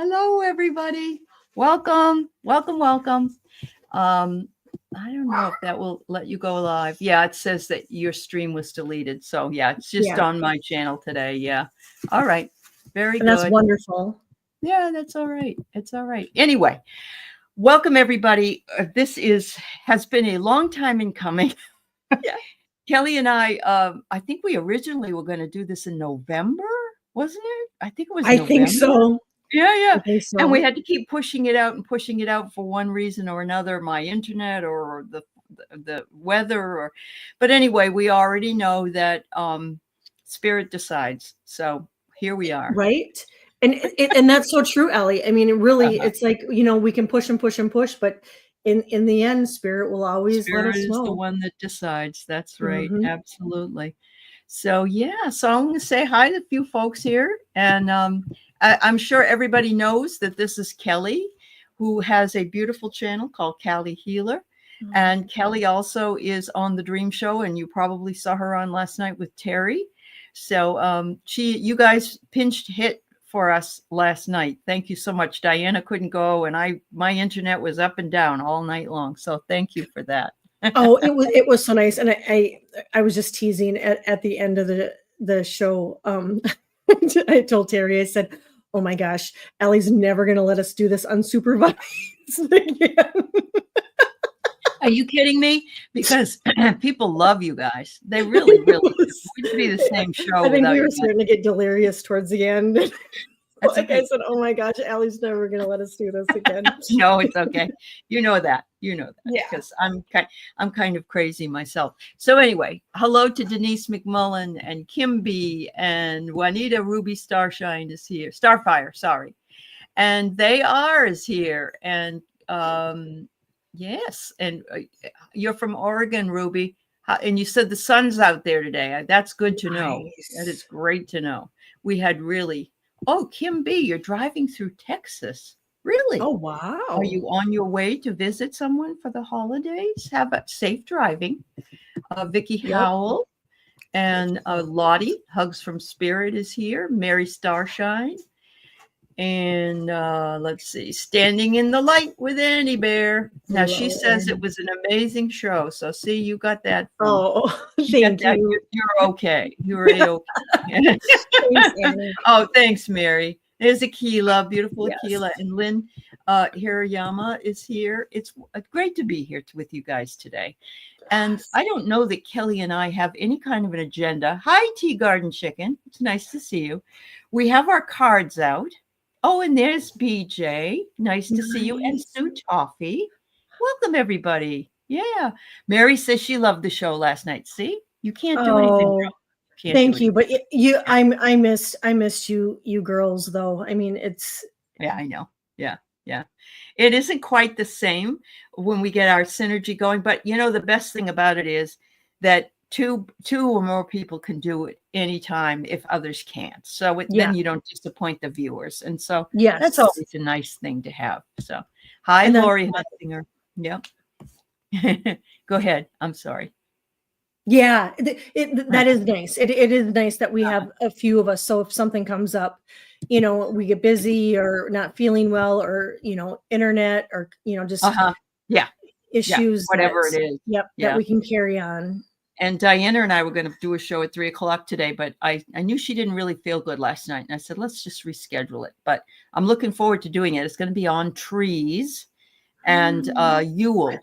Hello, everybody. Welcome, welcome, welcome. I don't know if that will let you go live. Yeah, it says that your stream was deleted. So yeah, it's just Yeah, on my channel today. Yeah. All right. Very and that's good. wonderful. Yeah, that's all right. It's all right. Anyway, welcome everybody. This has been a long time in coming. Yeah. Kelly and I think we originally were going to do this in November, wasn't it? I think it was I think November. so. Yeah, I yeah. think And we so. had to keep pushing it out and pushing it out for one reason or another, my internet or the weather or but anyway, we already know that spirit decides. So here we are. Right? And that's so true, Ellie. I mean, it really, Uh-huh. it's like, we can push and push and push, but in the end, spirit will always let Spirit us is the know. one that decides. That's right. Hmm. Absolutely. So yeah, so I'm going to say hi to a few folks here, and I'm sure everybody knows that this is Kelly, who has a beautiful channel called Calihealer, and Kelly also is on the Dream Show, and you probably saw her on last night with Terry. So you guys pinched hit for us last night. Thank you so much. Diana couldn't go, and my internet was up and down all night long. So thank you for that. Oh, it was so nice, and I was just teasing at the end of the show. I told Terry, I said, "Oh my gosh, Ellie's never gonna let us do this unsupervised again." Are you kidding me? Because people love you guys. They really, really do. It would be the same show I think without we you were guys. starting to get delirious towards the end. That's Like I okay. said, "Oh my gosh, Allie's never gonna let us do this again." No, it's okay. You know that. You know that Yeah. because I'm kind of crazy myself. So anyway, hello to Denise McMullen and Kimby and Juanita Ruby Starshine is here. Starfire, sorry. And they are is here. And yes, and you're from Oregon, Ruby. And you said the sun's out there today. That's good to know. That is Nice. great to know. We had really, oh, Kim B, you're driving through Texas. Really? Oh, Are wow. you on your way to visit someone for the holidays? Have a safe driving. Vicky Yep. Howell and Lottie, Hugs from Spirit is here. Mary Starshine. And let's see, Standing in the Light with Annie Bear. Now she Hello, says it Annie. was an amazing show. So see, you got that from Oh, you got thank that. you. You're okay. You're a okay. Thanks, Annie. Oh, thanks, Mary. There's Akila, beautiful Yes. Akila, and Lynn Hirayama is here. It's great to be here with you guys today. And Yes. I don't know that Kelly and I have any kind of an agenda. Hi, Tea Garden Chicken. It's nice to see you. We have our cards out. Oh, and there's BJ. Nice to see you. And Nice. Sue Toffee. Welcome, everybody. Yeah. Mary says she loved the show last night. See, you can't do anything Oh, wrong. Can't do thank you. anything. But I missed you girls though. I mean, it's Yeah, I know. Yeah, yeah. It isn't quite the same when we get our synergy going, but the best thing about it is that two or more people can do it anytime if others can't. So yeah. then you don't disappoint the viewers, and so that's Yes. always a nice thing to have. So, hi, And that's Lori Hunsinger. Yep. Go ahead. I'm sorry. yeah, that is nice. It is nice that we have a few of us. So if something comes up, we get busy or not feeling well or, internet or, just Uh-huh. Yeah. Yeah. issues Whatever it is. yep, that Yeah. we can carry on. And Diana and I were going to do a show at 3:00 today, but I knew she didn't really feel good last night. And I said, let's just reschedule it. But I'm looking forward to doing it. It's going to be on trees and Yule.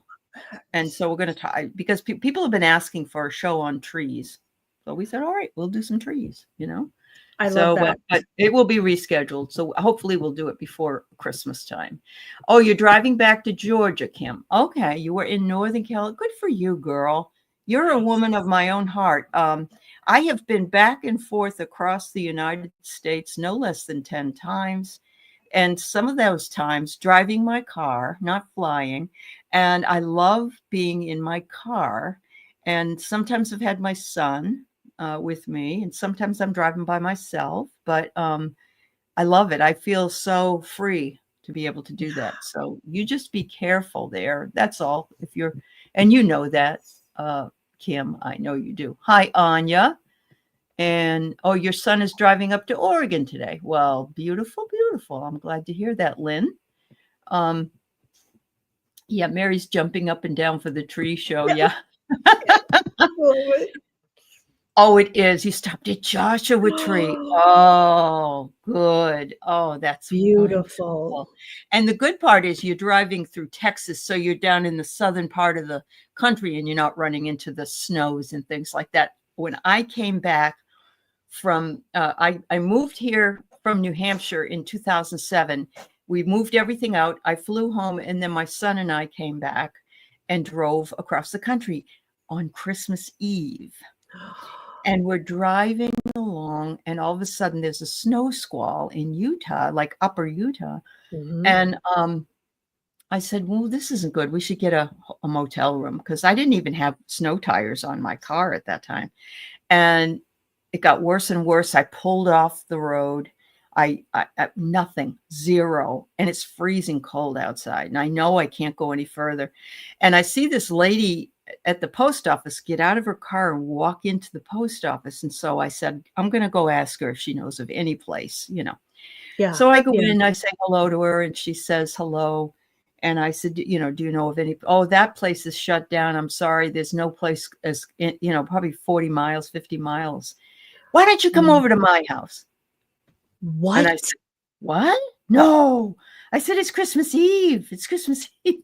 And so we're going to talk because people have been asking for a show on trees. So we said, all right, we'll do some trees. I love So, that. but it will be rescheduled. So hopefully we'll do it before Christmas time. Oh, you're driving back to Georgia, Kim. Okay. You were in Northern California. Good for you, girl. You're a woman of my own heart. I have been back and forth across the United States no less than 10 times. And some of those times driving my car, not flying. And I love being in my car. And sometimes I've had my son with me, and sometimes I'm driving by myself. But I love it. I feel so free to be able to do that. So you just be careful there. That's all. And you know that, Kim. I know you do. Hi, Anya. And oh, your son is driving up to Oregon today. Well, beautiful, beautiful. beautiful. I'm glad to hear that, Lynn. Um, yeah, Mary's jumping up and down for the tree show. Yeah. Oh, it is. You stopped at Joshua Tree. Oh, good. Oh, that's Beautiful. wonderful. And the good part is you're driving through Texas, so you're down in the southern part of the country and you're not running into the snows and things like that. When I came back from, I moved here from New Hampshire in 2007. We moved everything out. I flew home, and then my son and I came back and drove across the country on Christmas Eve. And we're driving along, and all of a sudden there's a snow squall in Utah, like upper Utah. And I said, well, this isn't good. We should get a motel room, because I didn't even have snow tires on my car at that time. And it got worse and worse. I pulled off the road. I nothing, zero. And it's freezing cold outside. And I know I can't go any further. And I see this lady at the post office get out of her car and walk into the post office. And so I said, I'm going to go ask her if she knows of any place, Yeah. So I go in, I say hello to her, and she says hello. And I said, do you know of any? Oh, that place is shut down. I'm sorry. There's no place as, probably 40 miles, 50 miles. Why don't you come over to my house? What? And I said, what? No. I said, it's Christmas Eve. It's Christmas Eve.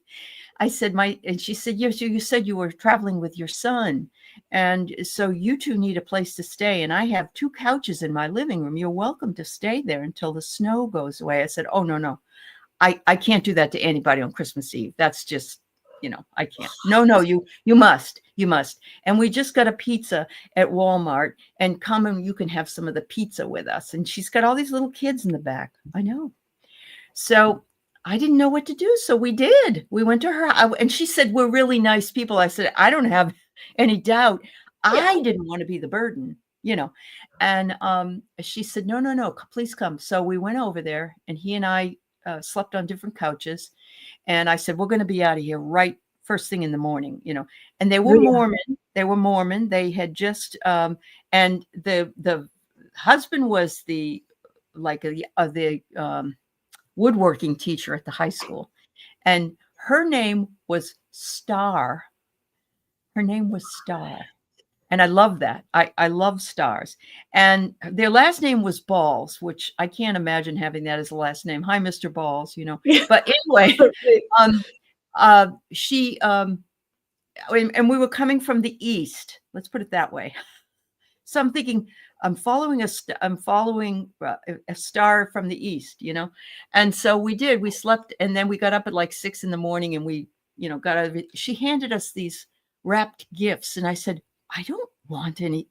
I said, and she said, yes, you said you were traveling with your son. And so you two need a place to stay. And I have 2 couches in my living room. You're welcome to stay there until the snow goes away. I said, oh, no. I can't do that to anybody on Christmas Eve. That's just, I can't. No, you must. And we just got a pizza at Walmart, and come and you can have some of the pizza with us. And she's got all these little kids in the back. I know. So I didn't know what to do. So we did. We went to her, and she said, we're really nice people. I said, I don't have any doubt. I didn't want to be the burden, And she said, no, please come. So we went over there, and he and I slept on different couches. And I said, we're going to be out of here right first thing in the morning, And they were Mormon. They were Mormon. They had just, and the husband was the woodworking teacher at the high school. And her name was Star. Her name was Star. And I love that. I love stars. And their last name was Balls, which I can't imagine having that as a last name. Hi, Mr. Balls, But anyway, she, and we were coming from the east. Let's put it that way. So I'm thinking, I'm following a star from the east, And so we did. We slept, and then we got up at like 6 a.m. and we, got out of it. She handed us these wrapped gifts, and I said, I don't want any,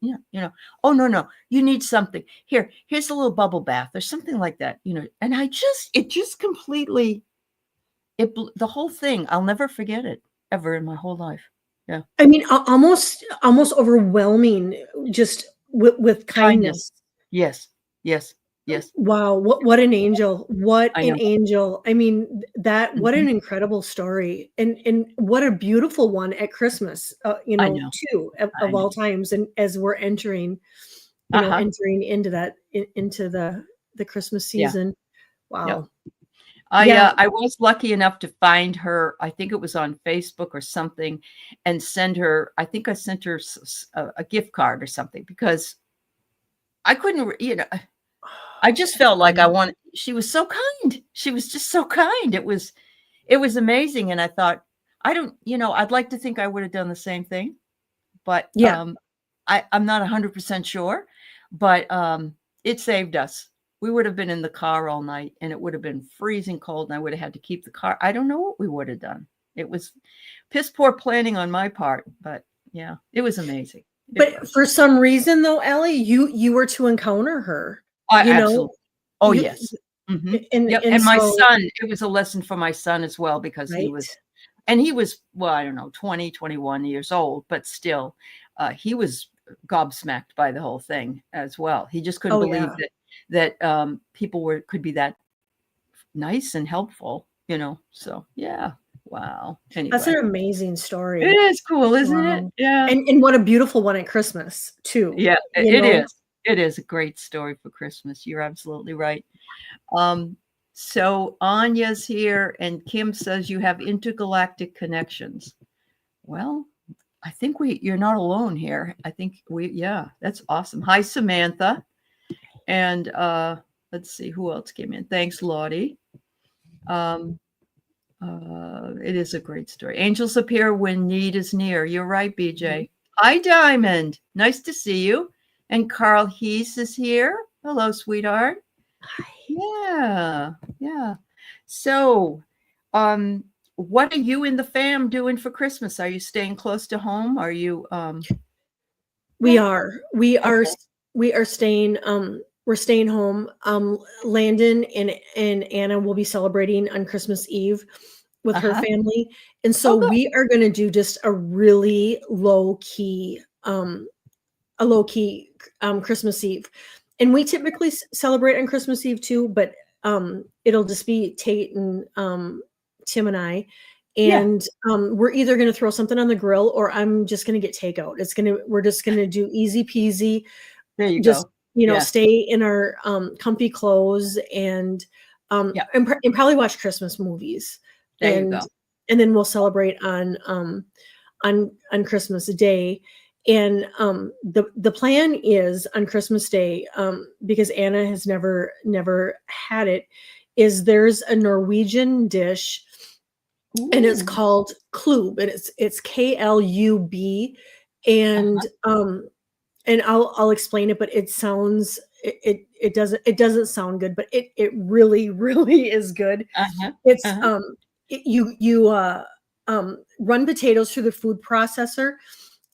Oh, no, you need something. Here's a little bubble bath or something like that, And it just completely, the whole thing, I'll never forget it ever in my whole life. Yeah. I mean, almost overwhelming, just with kindness. Yes. Wow. What an angel. What an angel. I mean, what an incredible story, and what a beautiful one at Christmas, too, of all times. And as we're entering, entering into the Christmas season. Wow. I was lucky enough to find her. I think it was on Facebook or something, and send her. I think I sent her a gift card or something, because I couldn't, I just felt like she was so kind. She was just so kind. It was amazing. And I thought, I'd like to think I would have done the same thing, but I'm not 100% sure, but it saved us. We would have been in the car all night, and it would have been freezing cold, and I would have had to keep the car. I don't know what we would have done. It was piss poor planning on my part, but yeah, it was amazing. But for some reason, though, Ellie, you were to encounter her. Absolutely. Oh, yes. Mm-hmm. And my so, son, it was a lesson for my son as well, because he was, well, I don't know, 20, 21 years old, but still, he was gobsmacked by the whole thing as well. He just couldn't believe that people could be that nice and helpful, so yeah. Wow. Anyway. That's an amazing story. It is cool, isn't it? Yeah. And what a beautiful one at Christmas too. Yeah, it is. It is a great story for Christmas. You're absolutely right. Um, so Anya's here, and Kim says you have intergalactic connections. Well, I think you're not alone here. I think yeah, that's awesome. Hi, Samantha. And let's see who else came in. Thanks, Lottie. Um, it is a great story. Angels appear when need is near. You're right, BJ. Hi, Diamond. Nice to see you. And Carl Hees is here. Hello, sweetheart. Yeah, yeah. So, what are you and the fam doing for Christmas? Are you staying close to home? Are you We Yeah. are. We are Okay. we are staying we're staying home. Landon and Anna will be celebrating on Christmas Eve with her Uh-huh. family. And so Oh, good. we are going to do just a really low key Christmas Eve. And we typically celebrate on Christmas Eve too, but it'll just be Tate and Tim and I. Yeah, And we're either going to throw something on the grill or I'm just going to get takeout. We're just going to do easy peasy, there you just, go. Yeah, stay in our comfy clothes and yeah, and probably watch Christmas movies. there you And go. then we'll celebrate on Christmas Day. And the plan is on Christmas Day, because Anna has never had it, is there's a Norwegian dish and it's Ooh. called klub, and it's KLUB. And Uh-huh, I'll explain it, but it doesn't sound good, but it really really is good. uh-huh, It's uh-huh. you run potatoes through the food processor,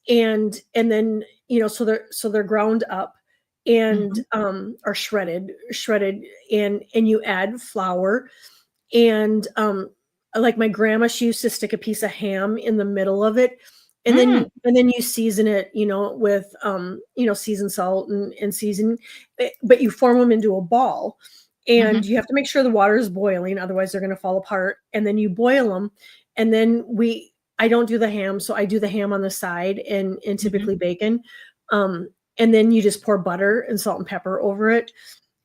and then so they're ground up and Mhm, are shredded, and you add flour, and like my grandma, she used to stick a piece of ham in the middle of it, and then mm, you season it, with seasoned salt and season, but you form them into a ball, and mhm, you have to make sure the water is boiling, otherwise they're going to fall apart, and then you boil them, and then I don't do the ham, so I do the ham on the side, and mhm. typically bacon, um, and then you just pour butter and salt and pepper over it,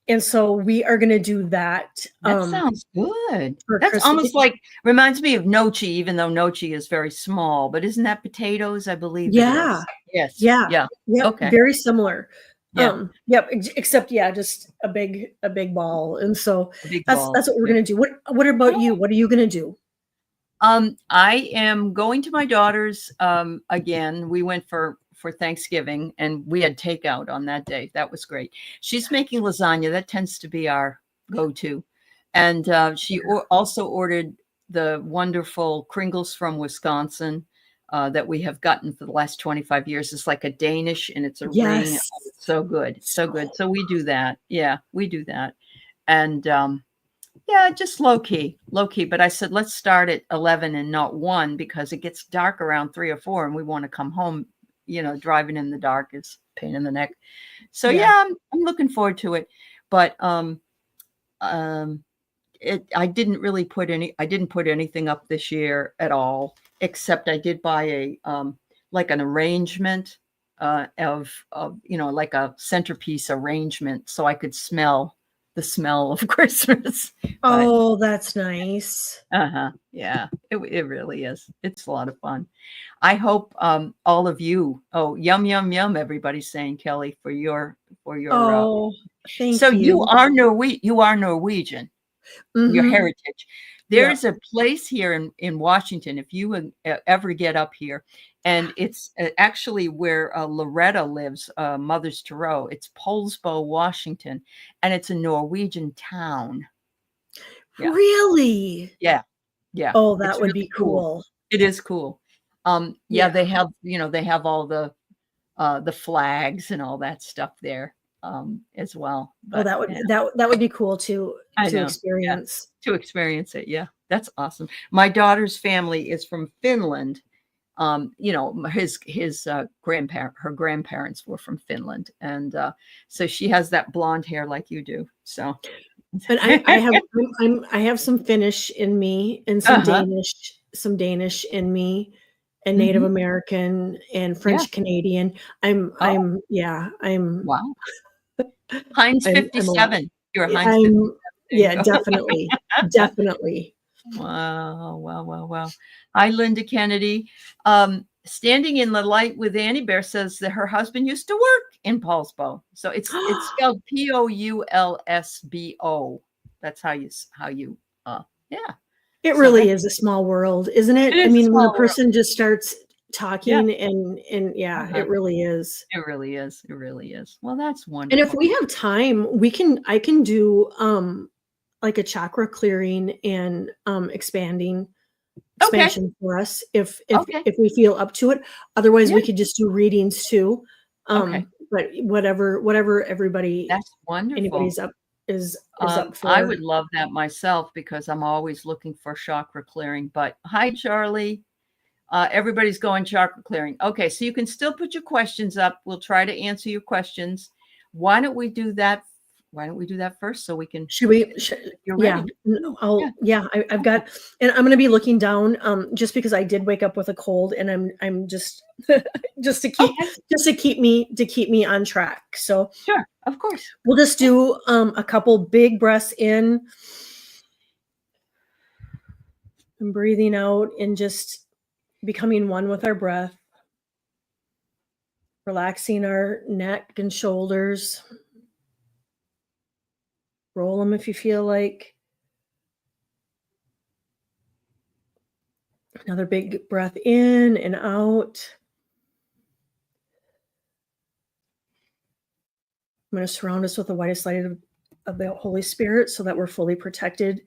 and so we are going to do that That sounds good. for That's Christmas. almost like reminds me of gnocchi, even though gnocchi is very small, but isn't that potatoes? I believe it Yeah. is. Yes. Yeah. Yeah. Yep, Okay. very similar. Yeah. Yep, except yeah, just a big ball, and so A big that's ball. what we're Yeah. gonna do. What about you? What are you gonna do? I am going to my daughter's again. We went for Thanksgiving and we had takeout on that day. That was great. She's making lasagna. That tends to be our go-to. And she also ordered the wonderful Kringles from Wisconsin that we have gotten for the last 25 years. It's like a Danish and it's a ring. Yes. Oh, it's so good. So good. So we do that. Yeah, we do that. And yeah, just low key, low key. But I said, let's start at 11 and not 1 because it gets dark around 3 or 4 and we want to come home. Driving in the dark is a pain in the neck. So Yeah. yeah, I'm looking forward to it. But um, I didn't put anything up this year at all, except I did buy like an arrangement of like a centerpiece arrangement so I could smell the smell of Christmas. But Oh, that's nice. yeah, it really is. It's a lot of fun. I hope all of you. Oh, yum yum yum! Everybody's saying, Kelly, for your. Oh, So thank you. You are Norwegian. Your Mhm. heritage. Yep. There's a place here in Washington, if you ever get up here, and it's actually where Loretta lives, Mother's Tarot. It's Polsbo, Washington, and it's a Norwegian town. Yeah, Really? yeah, yeah. Oh, that It's would be really cool. cool. It is cool. Yeah, Yeah. they have all the flags and all that stuff there as well. Oh, But that would yeah, that would be cool to I to know. Yeah. experience. To experience it. Yeah. That's awesome. My daughter's family is from Finland. Her grandparents were from Finland. And so she has that blonde hair like you do. So And I have some Finnish in me and uh-huh. some Danish in me, and Native Hmm. American and Yeah. French Canadian. Oh, I'm yeah, I'm wow. Heinz I'm a lot. 57. You're a Yeah, Heinz 57. There you yeah, go. definitely. Definitely. Wow, wow, wow, wow. Hi, Linda Kennedy. Standing in the light with Annie Bear says that her husband used to work in Paulsbo. So it's spelled Poulsbo. That's how you yeah. It So really that's is a small world, isn't it it? I is a mean, when a small world. person just starts Yeah. talking and yeah, Uh-huh. it really is. It really is. It really is. Well, that's And if wonderful. we have time, I can do like a chakra clearing and Okay. expansion for us Okay. if we feel up to it. Otherwise, Yeah. we could just do readings too. Okay. But whatever everybody That's wonderful. anybody's up is up I for. would love that myself because I'm always looking for chakra clearing. But hi, Charlie. Everybody's going chakra clearing. Okay, so you can still put your questions up. We'll try to answer your questions. Why don't we do that? Why don't we do that first so we can? Should we? If you're Yeah, ready. no, Yeah. I've got, and I'm going to be looking down, just because I did wake up with a cold, and I'm just, just to keep, Okay. to keep me on track. So Sure. Of course. we'll just do a couple big breaths in and breathing out, and just becoming one with our breath, relaxing our neck and shoulders. Roll them if you feel like. Another big breath in and out. I'm going to surround us with the whitest light of the Holy Spirit so that we're fully protected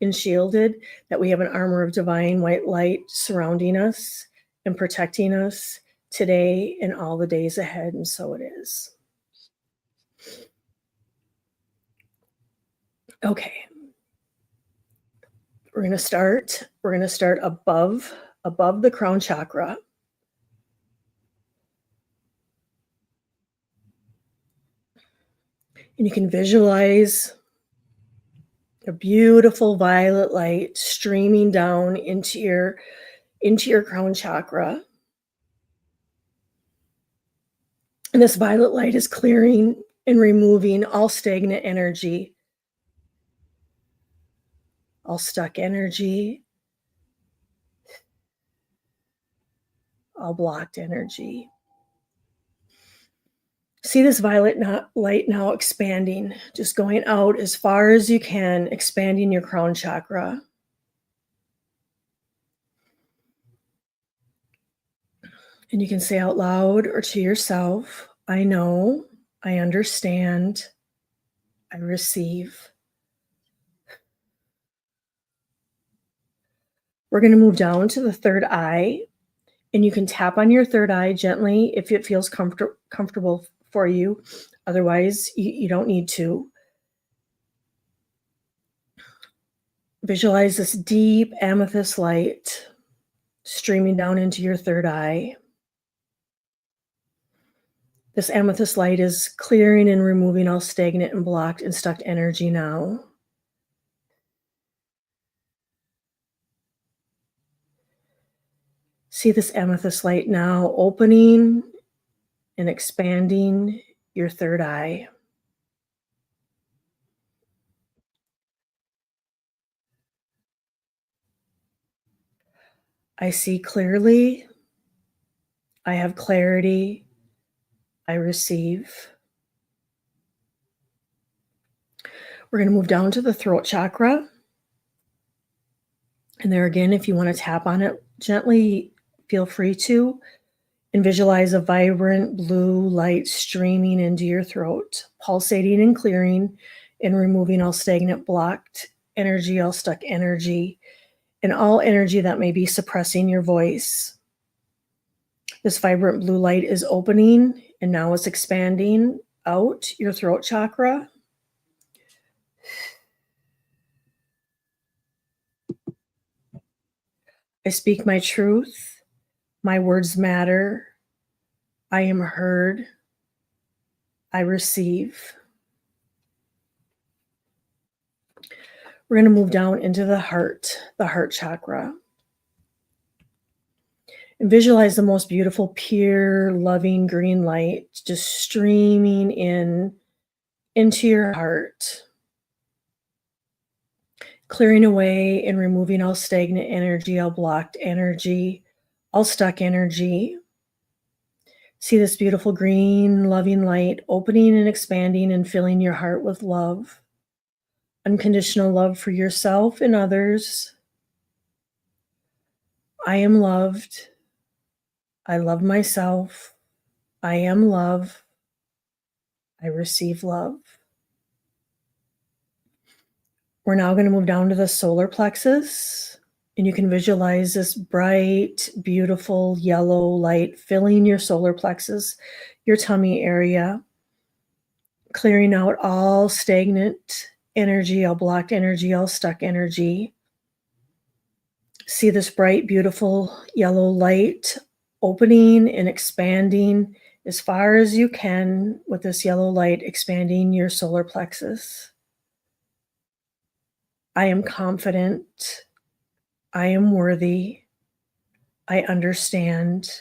and shielded, that we have an armor of divine white light surrounding us and protecting us today and all the days ahead. And so it is. Okay. We're going to start above the crown chakra. And you can visualize a beautiful violet light streaming down into your crown chakra. And this violet light is clearing and removing all stagnant energy, all stuck energy, all blocked energy. See this violet light now expanding, just going out as far as you can, expanding your crown chakra. And you can say out loud or to yourself, I know, I understand, I receive. We're going to move down to the third eye, and you can tap on your third eye gently if it feels comfortable for you. Otherwise, you don't need to. Visualize this deep amethyst light streaming down into your third eye. This amethyst light is clearing and removing all stagnant and blocked and stuck energy now. See this amethyst light now opening and expanding your third eye. I see clearly. I have clarity. I receive. We're going to move down to the throat chakra. And there again, if you want to tap on it gently, feel free to. And visualize a vibrant blue light streaming into your throat, pulsating and clearing and removing all stagnant, blocked energy, all stuck energy, and all energy that may be suppressing your voice. This vibrant blue light is opening, and now it's expanding out your throat chakra. I speak my truth. My words matter. I am heard. I receive. We're going to move down into the heart chakra. And visualize the most beautiful, pure, loving green light just streaming into your heart, clearing away and removing all stagnant energy, all blocked energy, all stuck energy. See this beautiful green, loving light opening and expanding and filling your heart with love, unconditional love for yourself and others. I am loved. I love myself. I am love. I receive love. We're now going to move down to the solar plexus, and you can visualize this bright, beautiful yellow light filling your solar plexus, your tummy area, clearing out all stagnant energy, all blocked energy, all stuck energy. See this bright, beautiful yellow light opening and expanding as far as you can with this yellow light, expanding your solar plexus. I am confident. I am worthy. I understand.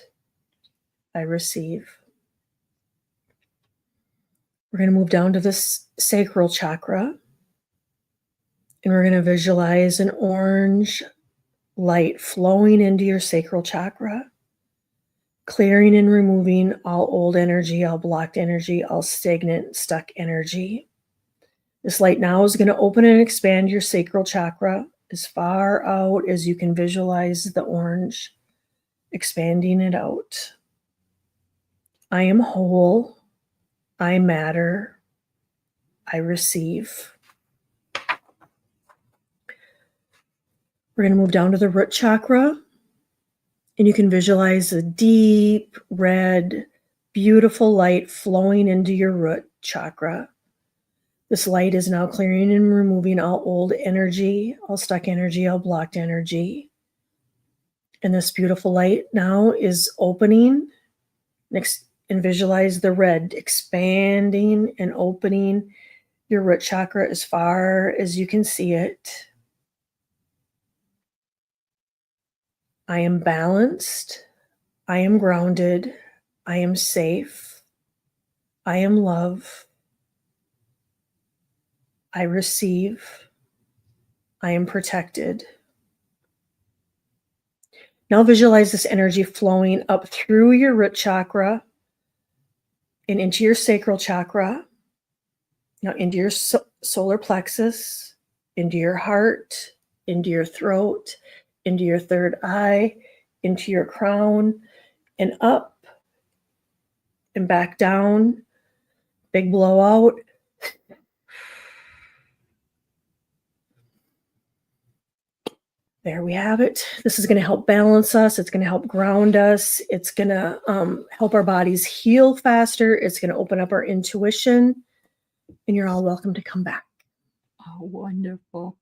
I receive. We're going to move down to this sacral chakra, and we're going to visualize an orange light flowing into your sacral chakra, clearing and removing all old energy, all blocked energy, all stagnant, stuck energy. This light now is going to open and expand your sacral chakra as far out as you can visualize the orange, expanding it out. I am whole. I matter. I receive. We're going to move down to the root chakra, and you can visualize a deep, red, beautiful light flowing into your root chakra. This light is now clearing and removing all old energy, all stuck energy, all blocked energy. And this beautiful light now is opening. And visualize the red expanding and opening your root chakra as far as you can see it. I am balanced. I am grounded. I am safe. I am love. I receive. I am protected. Now visualize this energy flowing up through your root chakra and into your sacral chakra, now into your solar plexus, into your heart, into your throat, into your third eye, into your crown, and up and back down. Big blowout. There we have it. This is going to help balance us. It's going to help ground us. It's going to help our bodies heal faster. It's going to open up our intuition. And you're all welcome to come back. Oh, wonderful.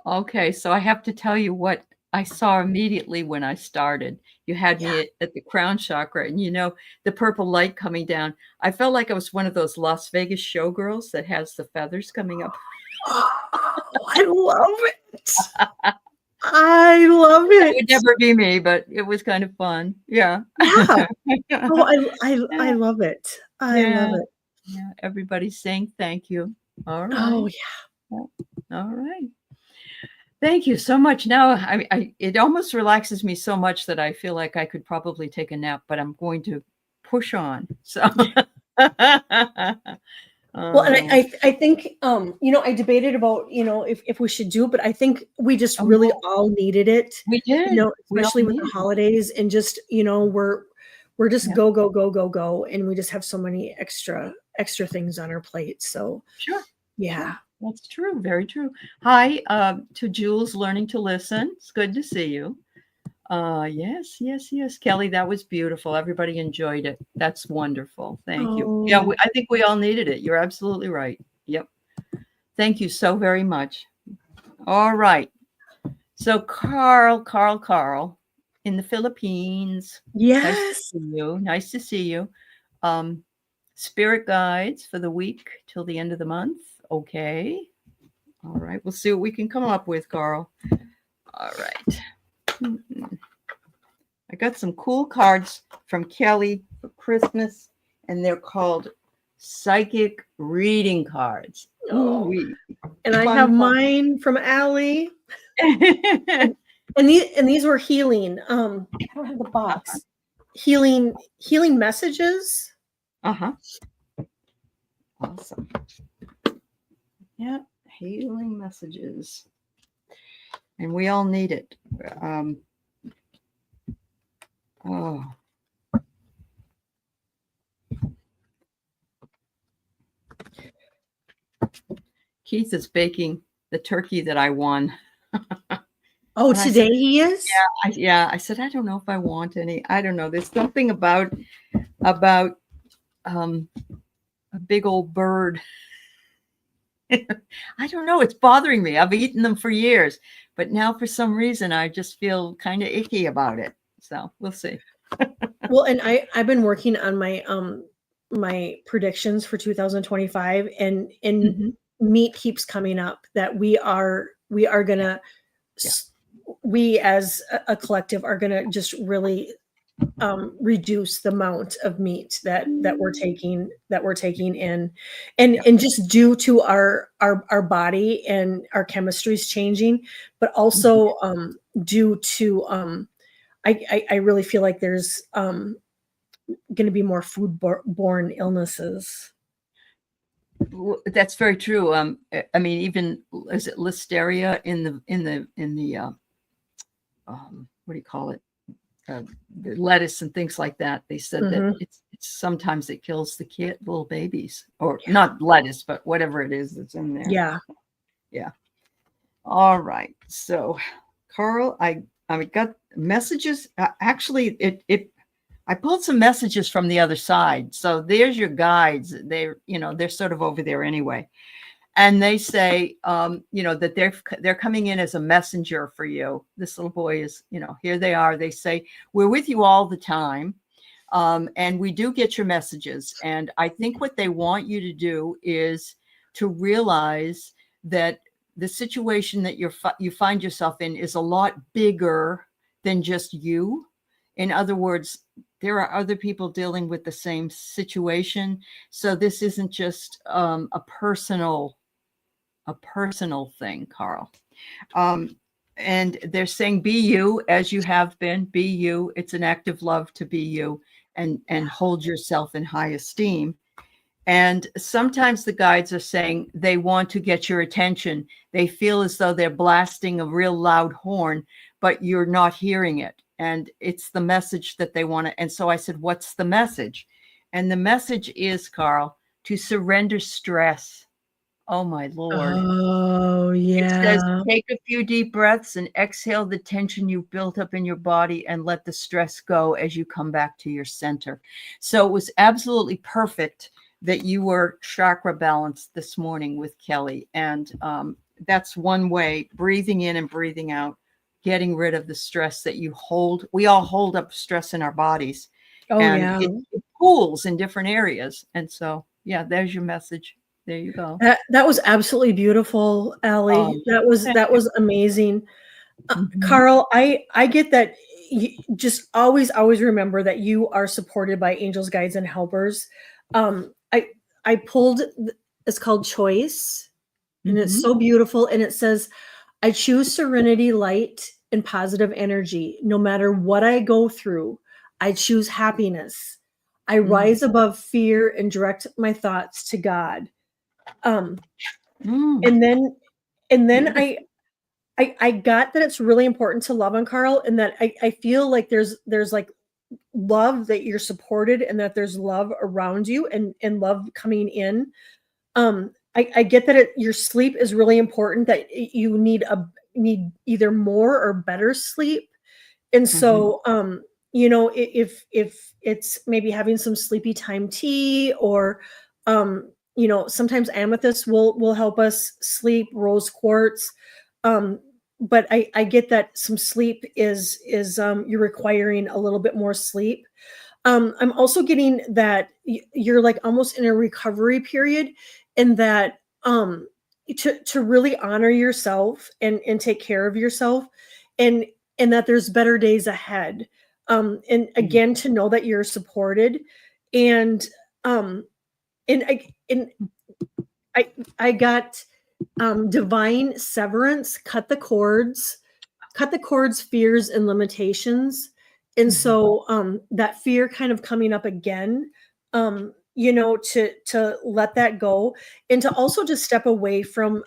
Okay, so I have to tell you what I saw immediately when I started. You had me at the crown chakra, and the purple light coming down. I felt like I was one of those Las Vegas showgirls that has the feathers coming up. Oh, I love it. I love it. It would never be me, but it was kind of fun. Yeah. Yeah. Oh, I love it. I love it. Yeah. Everybody's saying thank you. All right. Oh, yeah. All right. Thank you so much. Now, it almost relaxes me so much that I feel like I could probably take a nap, but I'm going to push on. So. Well, and I think, I debated about, if we should do it, but I think we just really all needed it. We did. Especially with the holidays, and just, we're just go, go, go, go, go. And we just have so many extra things on our plate. So sure. Yeah. That's true. Very true. Hi, to Jules Learning to Listen. It's good to see you. Yes. Kelly, that was beautiful. Everybody enjoyed it. That's wonderful. Thank you. Yeah, I think we all needed it. You're absolutely right. Yep. Thank you so very much. All right. So Carl in the Philippines. Yes. Nice to see you. Spirit guides for the week till the end of the month. Okay. All right. We'll see what we can come up with, Carl. All right. I got some cool cards from Kelly for Christmas, and they're called psychic reading cards. Oh, Ooh, and I have fun, fun. mine from Allie. And these were healing. I don't have the box. Healing messages. Uh-huh. Awesome. Yeah, healing messages. And we all need it. Oh. Keith is baking the turkey that I won. Oh, And I today said, he is? I said, I don't know if I want any. I don't know. There's something about a big old bird. I don't know. It's bothering me. I've eaten them for years, but now for some reason I just feel kind of icky about it. So we'll see. Well, and I've been working on my my predictions for 2025, and Mhm. meat keeps coming up that we are gonna Yeah. we as a collective are gonna just really reduce the amount of meat that we're taking in, and Yeah. just due to our body and our chemistries changing, but Mhm. also due to I really feel like there's going to be more food-borne illnesses. That's very true. I mean, even is it listeria in the what do you call it? The lettuce and things like that. They said that Hmm. it's sometimes it kills the little babies, or not lettuce, but whatever it is that's in there. Yeah. Yeah. All right. So, Carl, I got messages. Actually, I pulled some messages from the other side. So there's your guides. They're sort of over there anyway. And they say, that they're coming in as a messenger for you. This little boy is, here they are. They say, we're with you all the time. And we do get your messages. And I think what they want you to do is to realize that the situation that you find yourself in is a lot bigger than just you. In other words, there are other people dealing with the same situation. So this isn't just a personal thing, Carl. And they're saying, be you as you have been, be you. It's an act of love to be you, and hold yourself in high esteem. And sometimes the guides are saying they want to get your attention. They feel as though they're blasting a real loud horn, but you're not hearing it. And it's the message that they want to. And so I said, what's the message? And the message is, Carl, to surrender stress. Oh, my Lord. Oh, It says, yeah. take a few deep breaths and exhale the tension you've built up in your body and let the stress go as you come back to your center. So it was absolutely perfect that you were chakra balanced this morning with Kelly. And that's one way, breathing in and breathing out, getting rid of the stress that you hold. We all hold up stress in our bodies, Oh, and yeah. it pools in different areas. And so, yeah, there's your message. There you go. That was absolutely beautiful, Allie. Thank That you. was amazing. Mhm. Carl, I get that. You just always remember that you are supported by angels, guides, and helpers. I pulled. It's called Choice, and it's Mhm. so beautiful. And it says, "I choose serenity, light, and positive energy. No matter what I go through, I choose happiness. I Mm. rise above fear and direct my thoughts to God." Um, Mm. and then Beautiful. I got that it's really important to love on Carl, and that I feel like there's like love, that you're supported, and that there's love around you, and love coming in. I get that your sleep is really important, that you need either more or better sleep. And Mhm. so if it's maybe having some sleepy time tea, or sometimes amethyst will help us sleep, rose quartz. um but I get that some sleep is you're requiring a little bit more sleep. I'm also getting that you're like almost in a recovery period, and that to really honor yourself, and take care of yourself, and that there's better days ahead. And Mm. again, to know that you're supported, and um I got divine severance, cut the cords, fears and limitations. And so that fear kind of coming up again, to let that go, and to also just step away from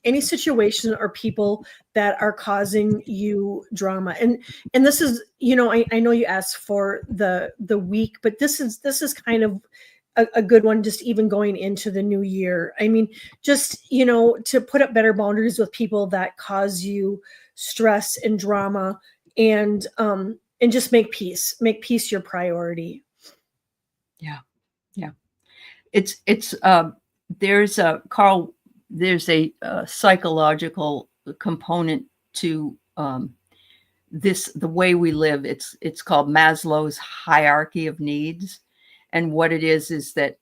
any situation or people that are causing you drama. And this is, I know you asked for the week, but this is kind of a good one, just even going into the new year. I mean, just, to put up better boundaries with people that cause you stress and drama, and just make peace your priority. Yeah. It's there's a Carl, there's a psychological component to the way we live. It's called Maslow's hierarchy of needs. And what it is that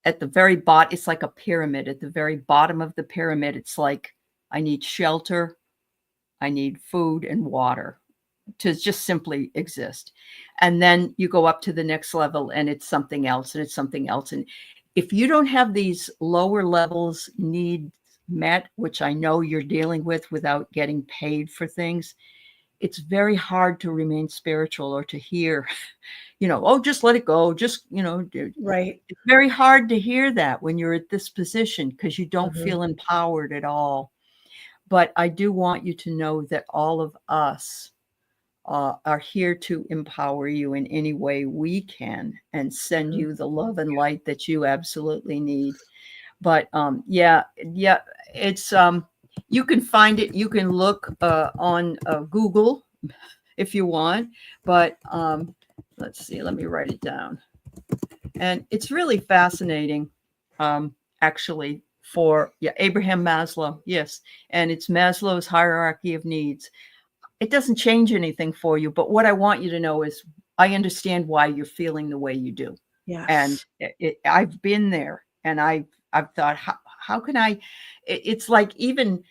at the very bottom, it's like a pyramid. At the very bottom of the pyramid, it's like, I need shelter, I need food and water to just simply exist. And then you go up to the next level and it's something else, and it's something else. And if you don't have these lower levels needs met, which I know you're dealing with without getting paid for things, it's very hard to remain spiritual or to hear, oh, just let it go. Just, Right. it's very hard to hear that when you're at this position, because you don't Mhm. feel empowered at all. But I do want you to know that all of us are here to empower you in any way we can and send Mhm. you the love and light that you absolutely need. But it's you can find it. You can look on Google if you want. But let's see. Let me write it down. And it's really fascinating, actually. For Abraham Maslow, yes, and it's Maslow's hierarchy of needs. It doesn't change anything for you, but what I want you to know is I understand why you're feeling the way you do. And Yes. I've been there, and I've thought, how can I? It's like even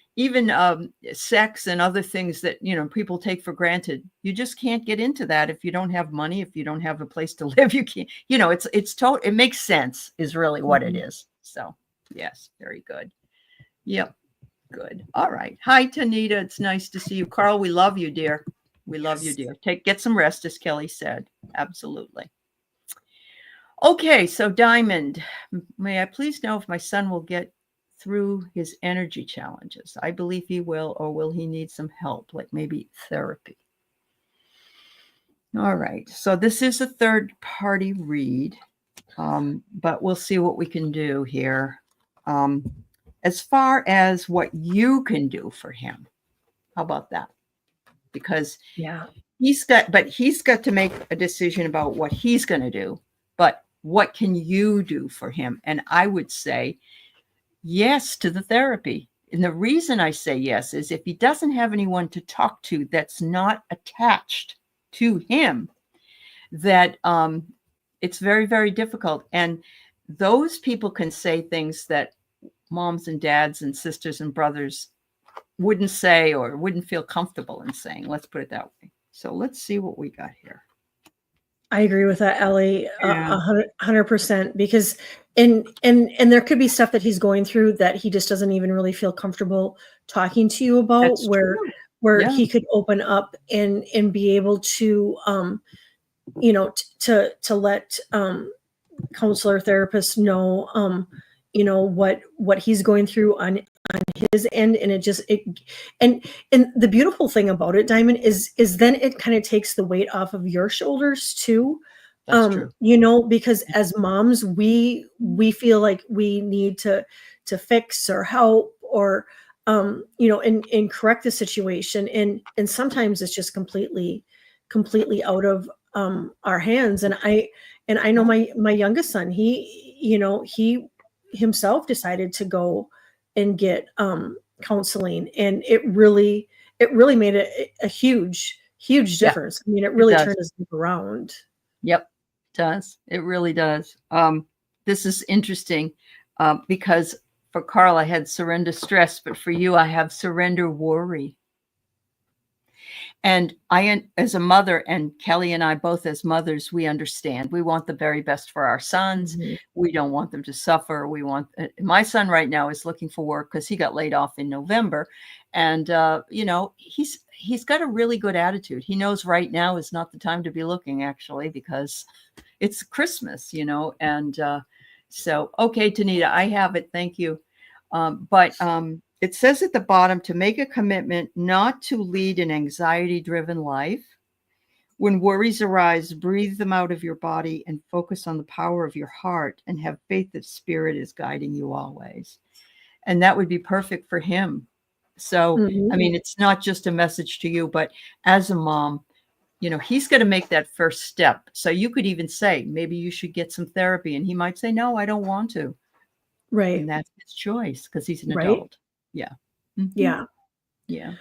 sex and other things that people take for granted. You just can't get into that if you don't have money, if you don't have a place to live. You can't. It makes sense. Is really what it Mhm. is. So yes, very good. Yep. Good. All right. Hi, Tanita. It's nice to see you. Carl, we love you, dear. We love you, Yes. dear. Get some rest, as Kelly said. Absolutely. Okay, so Diamond, may I please know if my son will get through his energy challenges? I believe he will, or will he need some help, like maybe therapy? All right. So this is a third party read, but we'll see what we can do here. As far as what you can do for him, how about that? Because Yeah. he's got to make a decision about what he's going to do, but what can you do for him? And I would say yes to the therapy. And the reason I say yes is if he doesn't have anyone to talk to that's not attached to him, that it's very, very difficult. And those people can say things that moms and dads and sisters and brothers wouldn't say or wouldn't feel comfortable in saying. Let's put it that way. So let's see what we got here. I agree with that, Ellie, Yeah. 100%. Because and there could be stuff that he's going through that he just doesn't even really feel comfortable talking to you about, That's where true. Yeah. he could open up and be able to to let counselor therapists know what he's going through on his end. And and the beautiful thing about it, Diamond, is then it kind of takes the weight off of your shoulders too. That's true. Because as moms, we feel like we need to fix or help or and correct the situation, and sometimes it's just completely out of our hands. And I know my youngest son, he himself decided to go and get counseling, and it really made a huge Yeah, difference. I mean, it it really does. turned his life around. Yep, it does. It really does. This is interesting because for Carl, I had surrender stress, but for you, I have surrender worry. And I, as a mother, and Kelly and I both as mothers, we understand. We want the very best for our sons. Mhm. We don't want them to suffer. We want, my son right now is looking for work because he got laid off in November. And, you know, he's got a really good attitude. He knows right now is not the time to be looking, actually, because it's Christmas, you know. And so, okay, Tanita, I have it. Thank you. But it says at the bottom to make a commitment not to lead an anxiety-driven life. When worries arise, breathe them out of your body and focus on the power of your heart and have faith that Spirit is guiding you always. And that would be perfect for him. So, I Mhm. mean, it's not just a message to you, but as a mom, you know, he's going to make that first step. So you could even say, maybe you should get some therapy. And he might say, no, I don't want to. Right. And that's his choice because he's an Right. adult. Yeah. Mhm. Yeah. Yeah.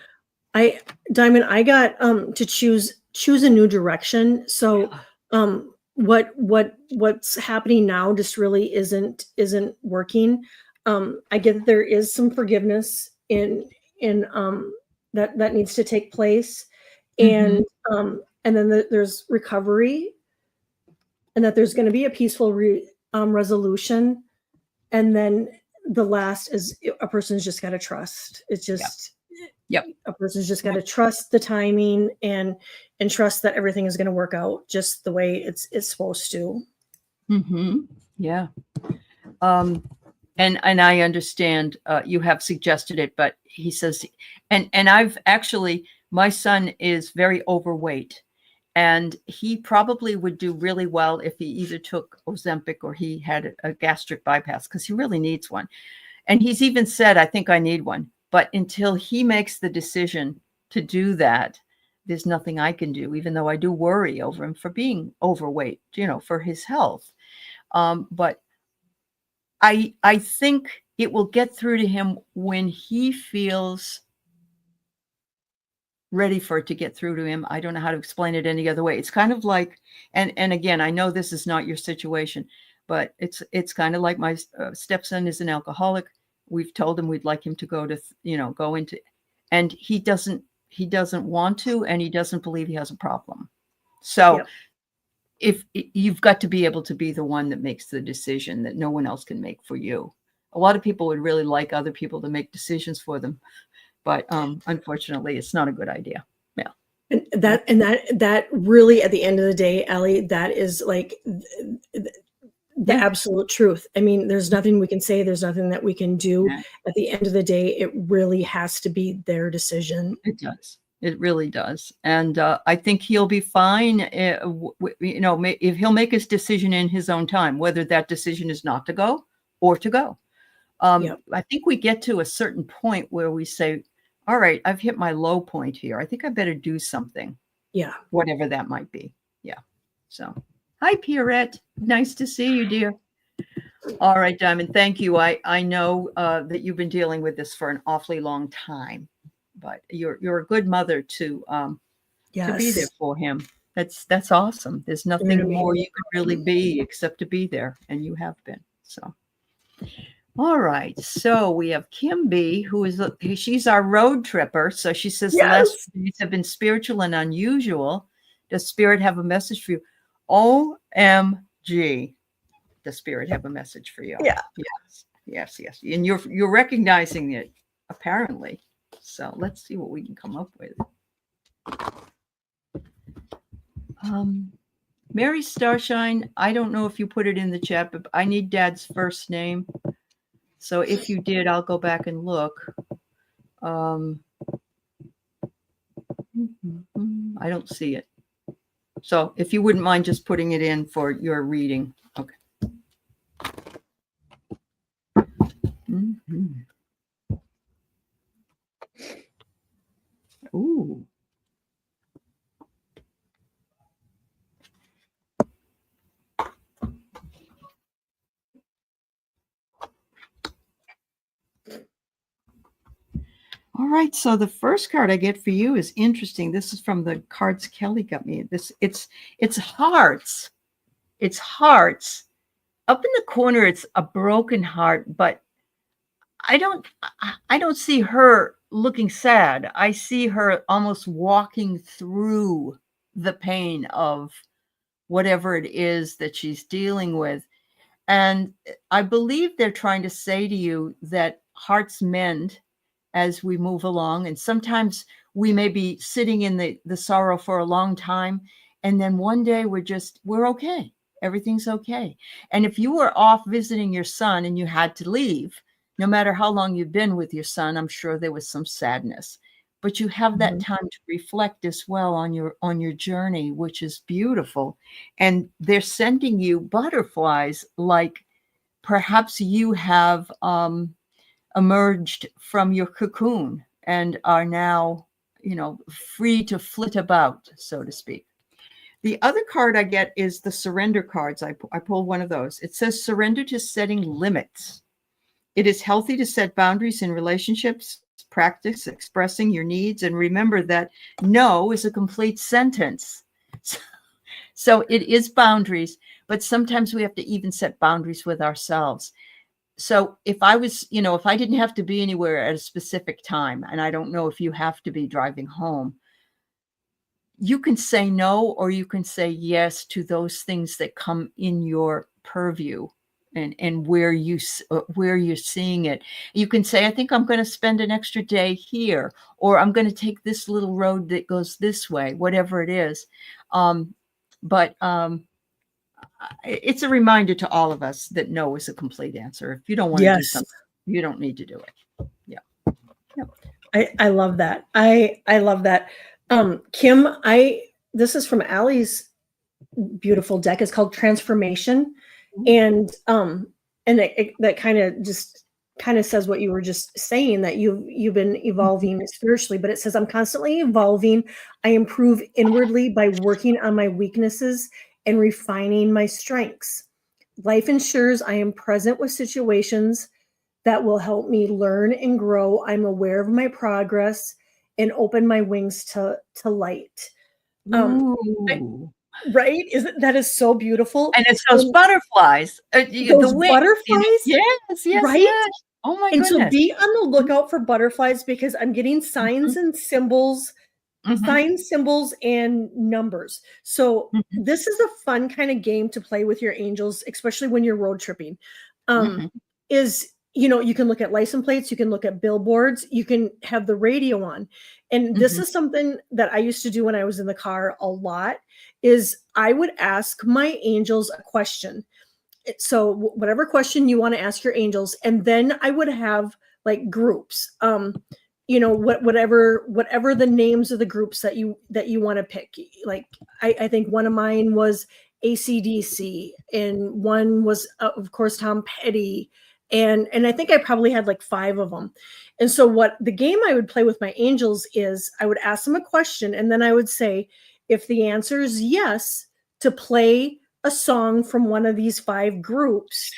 I Diamond, I got to choose a new direction. So what's happening now just really isn't working. I get that there is some forgiveness in that needs to take place, Mhm. and then there's recovery, and that there's going to be a peaceful resolution, and then the last is a person's just got to trust. It's Yep. just Yep. a person's just got Yep. to trust the timing and trust that everything is going to work out just the way it's supposed to. Mhm. Yeah. Um, and I understand you have suggested it, but he says, and I've actually, my son is very overweight, and he probably would do really well if he either took Ozempic or he had a gastric bypass because he really needs one. And he's even said, I think I need one. But until he makes the decision to do that, there's nothing I can do, even though I do worry over him for being overweight, you know, for his health. But I think it will get through to him when he feels ready for it to get through to him. I don't know how to explain it any other way. It's kind of like, and again, I know this is not your situation, but it's kind of like my stepson is an alcoholic. We've told him we'd like him to go to, you know, go into, and he doesn't want to, and he doesn't believe he has a problem. So Yep. if you've got to be able to be the one that makes the decision that no one else can make for you. A lot of people would really like other people to make decisions for them, but unfortunately, it's not a good idea. Yeah. And Yeah. that really, at the end of the day, Ellie, that is like the Yeah. absolute truth. I mean, there's nothing we can say, there's nothing that we can do. Yeah. At the end of the day, it really has to be their decision. It does. It really does. And I think he'll be fine. You know, if he'll make his decision in his own time, whether that decision is not to go or to go. Yep. I think we get to a certain point where we say, all right, I've hit my low point here. I think I better do something, Yeah. whatever that might be. Yeah. So, hi, Pierrette. Nice to see you, dear. All right, Diamond. Thank you. I know that you've been dealing with this for an awfully long time, but you're a good mother to be there Yes. for him. That's awesome. There's You're nothing an more amazing you could really be except to be there, and you have been. So. All right. So we have Kim B, she's our road tripper. So she says the last Yes. few days have been spiritual and unusual. Does Spirit have a message for you? OMG. Does Spirit have a message for you? Yeah. Yes. Yes, yes. And you're recognizing it, apparently. So let's see what we can come up with. Mary Starshine, I don't know if you put it in the chat, but I need Dad's first name. So if you did, I'll go back and look. I don't see it. So if you wouldn't mind just putting it in for your reading. Okay. Mm-hmm. Ooh. All right, so the first card I get for you is interesting. This is from the cards Kelly got me. It's hearts. It's hearts. Up in the corner, it's a broken heart, but I don't see her looking sad. I see her almost walking through the pain of whatever it is that she's dealing with. And I believe they're trying to say to you that hearts mend as we move along. And sometimes we may be sitting in the sorrow for a long time. And then one day we're okay. Everything's okay. And if you were off visiting your son and you had to leave, no matter how long you've been with your son, I'm sure there was some sadness. But you have that Mhm. time to reflect as well on your journey, which is beautiful. And they're sending you butterflies like perhaps you have emerged from your cocoon and are now, free to flit about, so to speak. The other card I get is the surrender cards. I pulled one of those. It says surrender to setting limits. It is healthy to set boundaries in relationships, practice expressing your needs, and remember that no is a complete sentence. So it is boundaries, but sometimes we have to even set boundaries with ourselves. So if I didn't have to be anywhere at a specific time, and I don't know if you have to be driving home, you can say no or you can say yes to those things that come in your purview and where you're seeing it. You can say, I think I'm going to spend an extra day here, or I'm going to take this little road that goes this way, whatever it is. But it's a reminder to all of us that no is a complete answer. If you don't want to do Yes. something, you don't need to do it. Yeah. Yeah. I love that. I love that. Kim, this is from Allie's beautiful deck. It's called Transformation. And that kind of says what you were just saying, that you've been evolving spiritually, but it says, I'm constantly evolving. I improve inwardly by working on my weaknesses and refining my strengths. Life ensures I am present with situations that will help me learn and grow. I'm aware of my progress and open my wings to light. I, Ooh. right? That is so beautiful. And it's those And butterflies, the those wings, butterflies, yes, yes, right? yes. Oh my And so goodness. be on the lookout for butterflies, because I'm getting signs and symbols, Mhm, signs, symbols, and numbers. So mhm, this is a fun kind of game to play with your angels, especially when you're road tripping. Um, mhm, is you can look at license plates, you can look at billboards, you can have the radio on. And this mhm, is something that I used to do when I was in the car a lot, is I would ask my angels a question. So whatever question you want to ask your angels, and then I would have like groups, whatever the names of the groups that you want to pick. Like I think one of mine was ACDC, and one was of course Tom Petty, and I think I probably had like 5 of them. And so what the game I would play with my angels is, I would ask them a question, and then I would say, if the answer is yes, to play a song from one of these 5 groups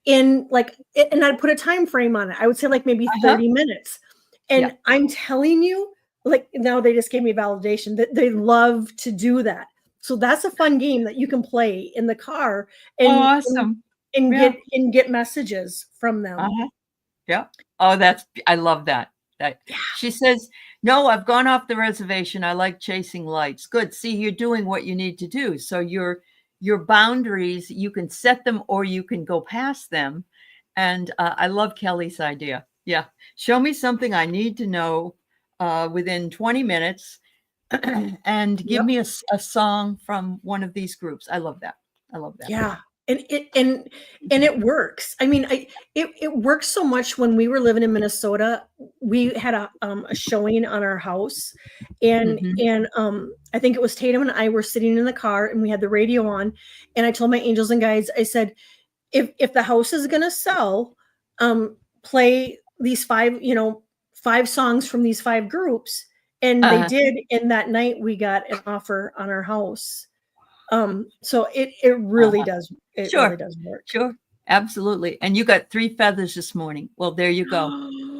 in like, and I'd put a time frame on it. I would say like maybe uh-huh, 30 minutes. yeah. And I'm telling you, like, now they just gave me validation that they love to do that. So that's a fun game that you can play in the car, and and, Awesome. and Yeah, get messages from them. uh-huh, yeah. Oh, I love that. Yeah. She says, "No, I've gone off the reservation. I like chasing lights." Good. See, you're doing what you need to do. So your boundaries, you can set them or you can go past them. And I love Kelly's idea. Yeah. Show me something I need to know within 20 minutes and give Yep. me a song from one of these groups. I love that. I love that. Yeah. And it works. I mean, it works so much. When we were living in Minnesota, we had a showing on our house, Mhm, and I think it was Tatum and I were sitting in the car, and we had the radio on, and I told my angels and guides, I said, if the house is gonna sell, play these 5 songs from these 5 groups. And they uh-huh, did, and that night we got an offer on our house. So uh-huh. it really Sure, does work. sure, absolutely, and you got 3 feathers this morning. Well, there you go.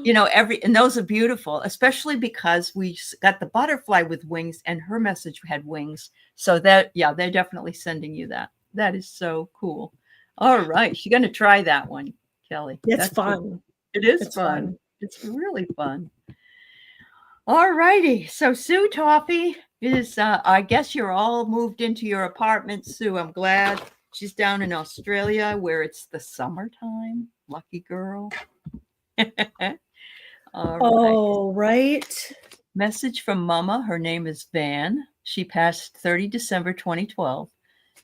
And those are beautiful, especially because we got the butterfly with wings and her message had wings. So yeah, they're definitely sending you that. That is so cool. All right, you're gonna try that one, Kelly. It's That's cool. fun. It is It's fun. fun. It's really fun. All righty. So Sue Toffee is, I guess you're all moved into your apartment, Sue. I'm glad. She's down in Australia where it's the summertime. Lucky girl. All right. Oh, right. Message from Mama. Her name is Van. She passed 30 December 2012.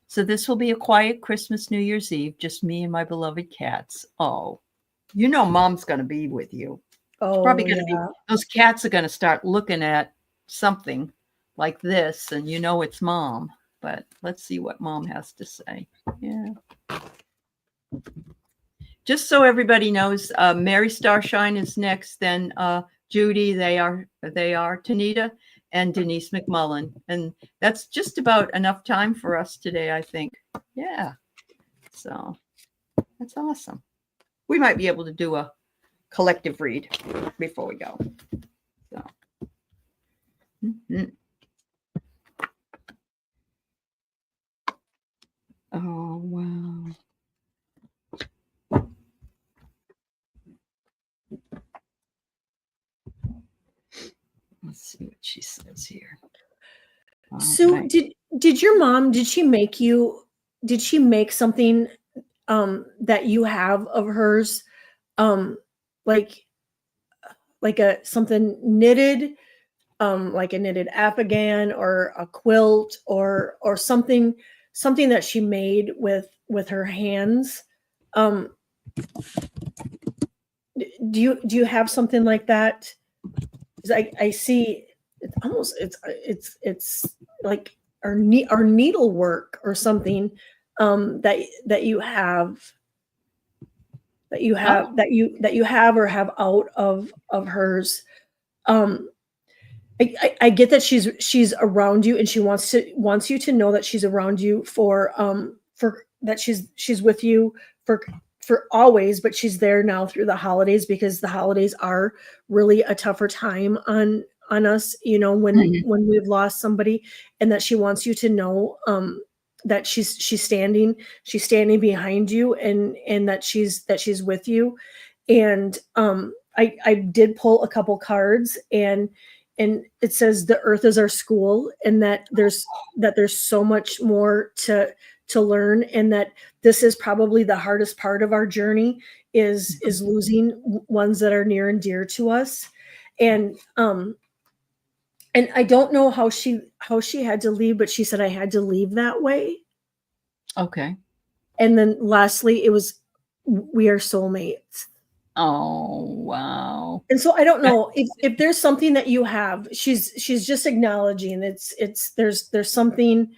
So this will be a quiet Christmas, New Year's Eve, just me and my beloved cats. Oh, you know, Mom's going to be with you. It's probably Oh, going to be, yeah. those cats are going to start looking at something like this, and you know it's Mom. But let's see what Mom has to say. Yeah. Just so everybody knows, Mary Starshine is next. Then Judy, they are Tanita and Denise McMullen, and that's just about enough time for us today, I think. Yeah. So that's awesome. We might be able to do a collective read before we go. So. Mm-hmm. Oh, wow. Let's see what she says here. So Okay. did your mom, did she make something that you have of hers, um like a something knitted, like a knitted afghan or a quilt or something that she made with her hands? um do you have something like that? 'Cause I see it's almost it's like our needlework or something, that you have Oh, that you have or have out of hers. um I get that she's around you, and she wants you to know that she's around you for that she's with you for always, but she's there now through the holidays, because the holidays are really a tougher time on us, mhm. when we've lost somebody, and that she wants you to know, that she's standing behind you, and that she's with you. And I did pull a couple cards, and it says the earth is our school, and that there's so much more to learn, and that this is probably the hardest part of our journey, is losing ones that are near and dear to us. And I don't know how she had to leave, but she said, I had to leave that way. Okay. And then lastly, it was, we are soulmates. Oh, wow. And so I don't That, know if there's something that you have. She's just acknowledging there's something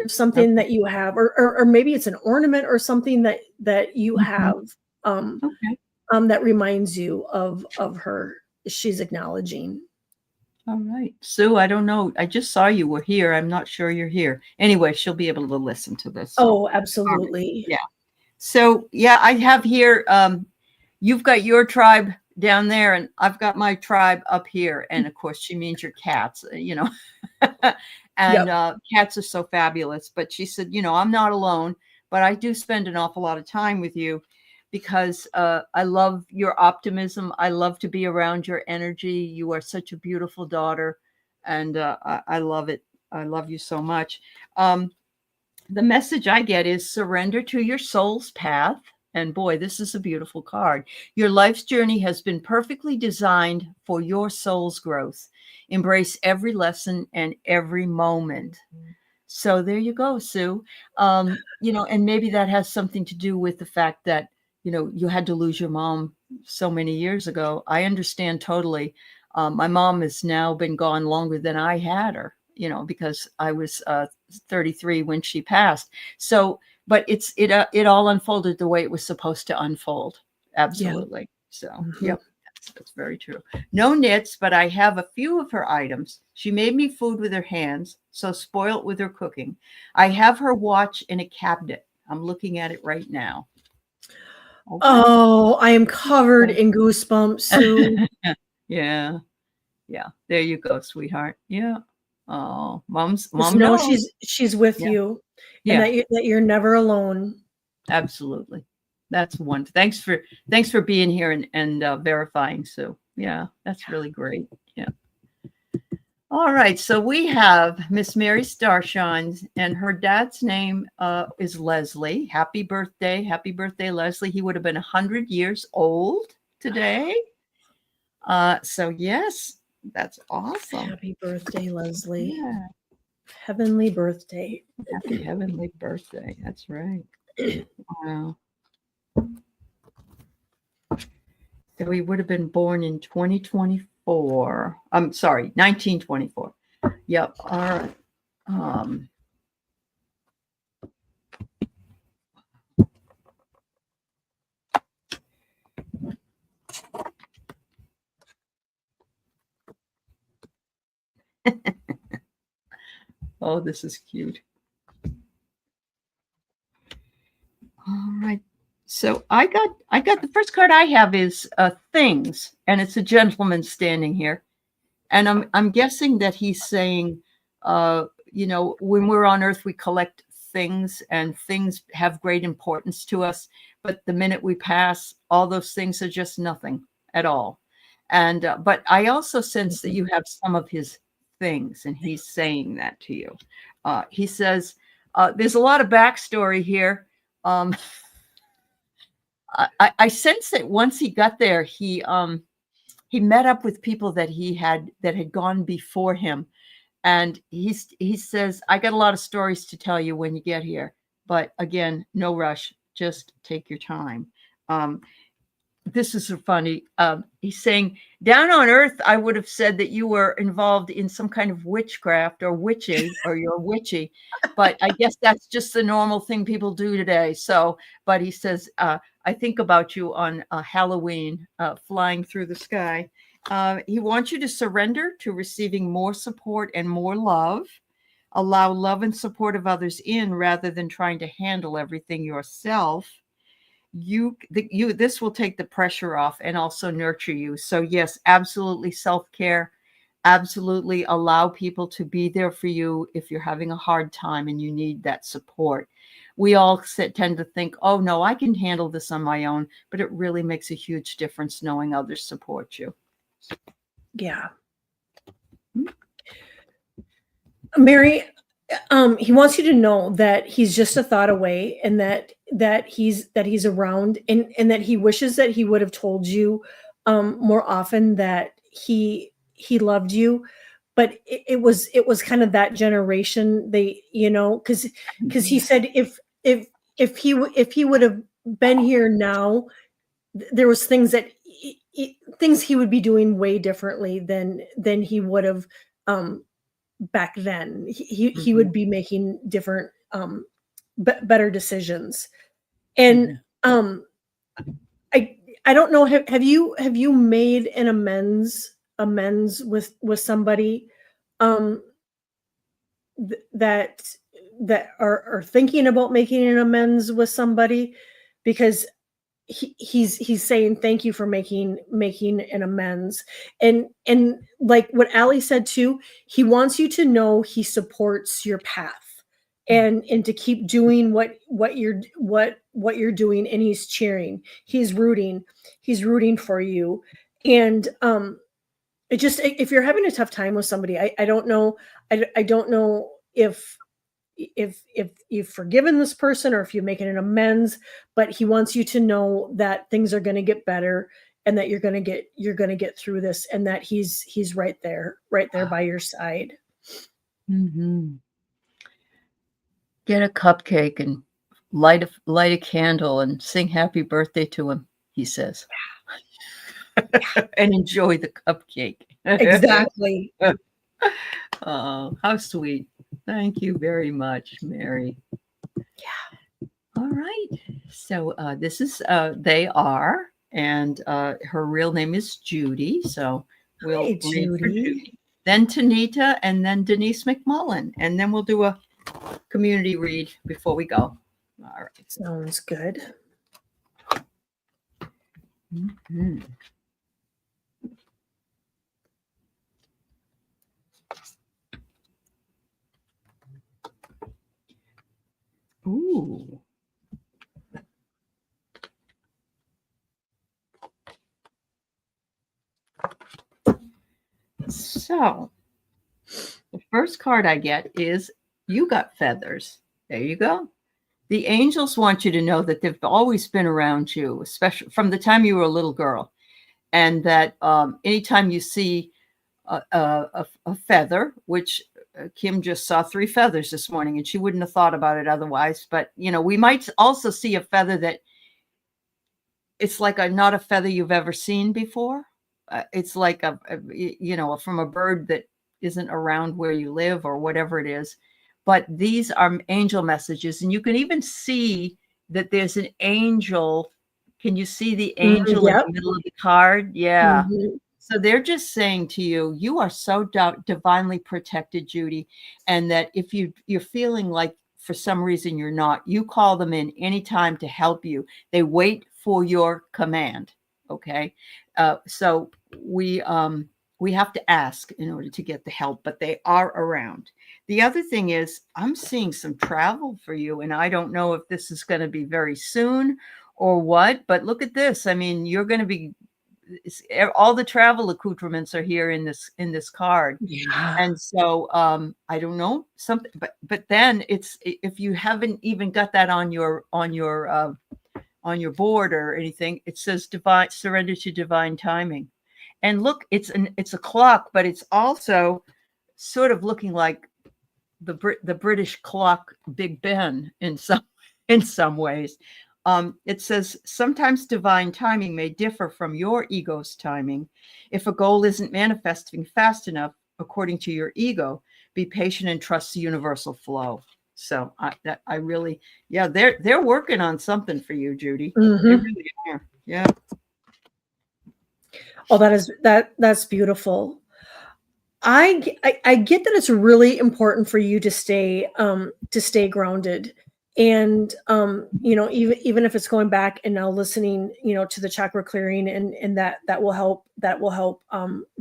okay. that you have, or maybe it's an ornament or something that you Mhm. have, um Okay. that reminds you of her. She's acknowledging. All right. Sue, I don't know. I just saw you were here. I'm not sure you're here. Anyway, she'll be able to listen to this. So, Oh, all right. absolutely. Yeah. So, yeah, I have here, you've got your tribe down there, and I've got my tribe up here. And of course, she means your cats, you know. And Yep. cats are so fabulous. But she said, you know, I'm not alone, but I do spend an awful lot of time with you because I love your optimism. I love to be around your energy. You are such a beautiful daughter, and I love it. I love you so much. Um, the message I get is surrender to your soul's path. And boy, this is a beautiful card. Your life's journey has been perfectly designed for your soul's growth. Embrace every lesson and every moment. So there you go, Sue. You know, and maybe that has something to do with the fact that, you know, you had to lose your mom so many years ago. I understand totally. My mom has now been gone longer than I had her, you know, because I was 33 when she passed. So, but it all unfolded the way it was supposed to unfold. Yeah. Absolutely. So, Mhm. yep, that's very true. No knits, but I have a few of her items. She made me food with her hands, so spoilt with her cooking. I have her watch in a cabinet. I'm looking at it right now. Okay. Oh, I am covered in goosebumps, Sue. Yeah. Yeah. There you go, sweetheart. Yeah. Oh, Just mom know knows. she's with Yeah. you, and Yeah. that you're never alone. Absolutely. That's one. Thanks for being here and verifying, Sue. Yeah, that's really great. Yeah. All right, so we have Miss Mary Starshines, and her dad's name is Leslie. Happy birthday, Leslie. He would have been 100 years old today. So yes, that's awesome. Happy birthday, Leslie. Yeah, Heavenly birthday. happy heavenly birthday. That's right. Wow. So he would have been born in 2024. I'm sorry, 1924. Yep. All right. Oh, this is cute. All right. So I got the first card I have is things, and it's a gentleman standing here, and I'm guessing that he's saying, when we're on Earth, we collect things, and things have great importance to us, but the minute we pass, all those things are just nothing at all. And but I also sense that you have some of his things, and he's saying that to you. He says, "There's a lot of backstory here." Um, I sense that once he got there, he met up with people that had gone before him, and he says, "I got a lot of stories to tell you when you get here, but again, no rush. Just take your time." This is so funny. He's saying, "Down on Earth, I would have said that you were involved in some kind of witchcraft or witchy, or you're witchy, but I guess that's just the normal thing people do today." So, but he says, "I think about you on Halloween, flying through the sky." He wants you to surrender to receiving more support and more love. Allow love and support of others in rather than trying to handle everything yourself. This will take the pressure off and also nurture you. So yes, absolutely self-care. Absolutely allow people to be there for you if you're having a hard time and you need that support. We all tend to think, oh no, I can handle this on my own, but it really makes a huge difference knowing others support you. Yeah. Mary, he wants you to know that he's just a thought away, and that he's around, and that he wishes that he would have told you more often that he loved you, but it was kind of that generation, they, because he said if he would have been here now, there was things that things he would be doing way differently than he would have back then. He would be making different better decisions. And I don't know, have you made an amends with somebody that are thinking about making an amends with somebody, because he's saying thank you for making an amends. And like what Ali said too, he wants you to know he supports your path, and to keep doing what you're doing, and he's cheering, he's rooting for you. And it just, if you're having a tough time with somebody, I don't know, I don't know if you've forgiven this person or if you're making an amends, but he wants you to know that things are going to get better, and that you're going to get through this, and that he's right there by your side. Get a cupcake and light a candle and sing happy birthday to him, he says. And enjoy the cupcake. Exactly. Oh, how sweet. Thank you very much, Mary. Yeah. All right. So this is they are, and her real name is Judy. So we'll Hi, read for Judy. Judy. Then Tanita, and then Denise McMullen. And then we'll do a community read before we go. All right. Sounds good. Ooh. So The first card I get is you got feathers. There you go. The angels want you to know that they've always been around you, especially from the time you were a little girl, and that anytime you see a feather, which Kim just saw 3 feathers this morning, and she wouldn't have thought about it otherwise. But we might also see a feather that it's like not a feather you've ever seen before. It's like from a bird that isn't around where you live or whatever it is. But these are angel messages, and you can even see that there's an angel. Can you see the angel in Yep. the middle of the card? Yeah. Mhm. So they're just saying to you, you are so divinely protected, Judy, and that if you're feeling like for some reason you're not, you call them in anytime to help you. They wait for your command. Okay. So we have to ask in order to get the help, but they are around. The other thing is I'm seeing some travel for you, and I don't know if this is going to be very soon or what, but look at this. I mean, you're going to be all the travel accoutrements are here in this card. Yeah. And so I don't know something, but then it's, if you haven't even got that on your board or anything, it says divine surrender to divine timing. And look, it's a clock, but it's also sort of looking like the British clock Big Ben in some ways. It says sometimes divine timing may differ from your ego's timing. If a goal isn't manifesting fast enough according to your ego, be patient and trust the universal flow. So I really, yeah, they're working on something for you, Judy. Mhm. They really are. Yeah. Oh, that's beautiful. I get that it's really important for you to stay grounded, and even if it's going back and now listening to the chakra clearing, and that will help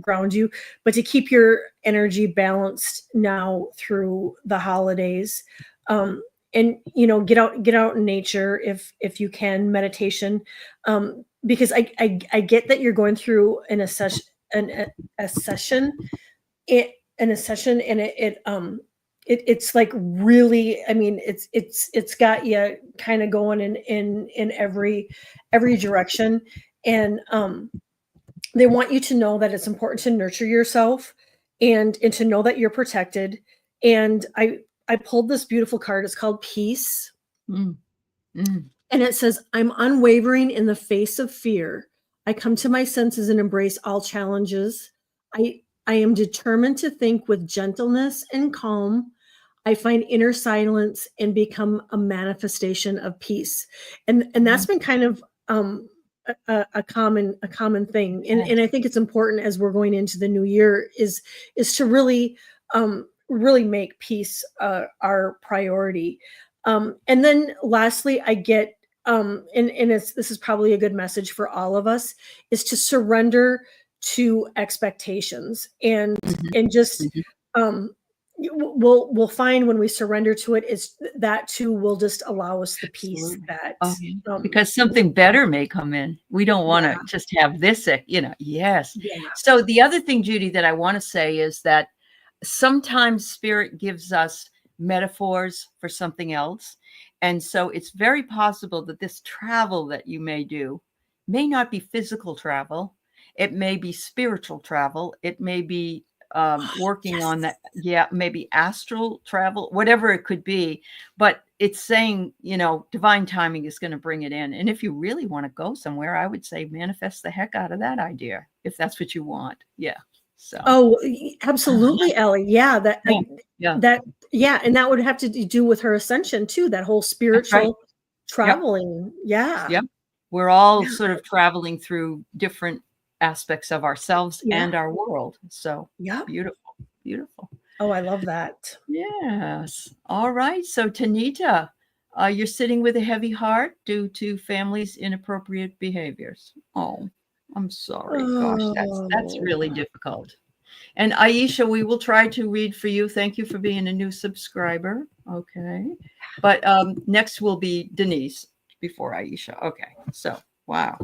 ground you, but to keep your energy balanced now through the holidays, and get out in nature if you can, meditation, because I get that you're going through a session it in a session, and it's like really, I mean, it's got you kind of going in every direction, and they want you to know that it's important to nurture yourself, and to know that you're protected. And I pulled this beautiful card. It's called Peace. Mm. Mm. And it says, I'm unwavering in the face of fear. I come to my senses and embrace all challenges. I am determined to think with gentleness and calm. I find inner silence and become a manifestation of peace. And that's been kind of a common thing. And I think it's important as we're going into the new year is to really really make peace our priority. And then lastly, I get and this is probably a good message for all of us, is to surrender to expectations, and just we'll find when we surrender to it, is that too will just allow us the peace that because something better may come in. We don't want to just have this, yes. Yeah. So the other thing, Judy, that I want to say is that sometimes spirit gives us metaphors for something else. And so it's very possible that this travel that you may do may not be physical travel. It may be spiritual travel. It may be working on that. Yeah, maybe astral travel, whatever it could be. But it's saying, divine timing is going to bring it in. And if you really want to go somewhere, I would say manifest the heck out of that idea, if that's what you want. Yeah. So. Oh, absolutely, Ellie. Yeah, and that would have to do with her ascension too. That whole spiritual traveling. Yeah. Yep. We're all sort of traveling through different aspects of ourselves and our world. So beautiful, beautiful. Oh, I love that. Yes. All right. So Tanita, you're sitting with a heavy heart due to family's inappropriate behaviors. Oh, I'm sorry. Gosh, that's really difficult. And Aisha, we will try to read for you. Thank you for being a new subscriber. Okay. But next will be Denise before Aisha. Okay. So, wow.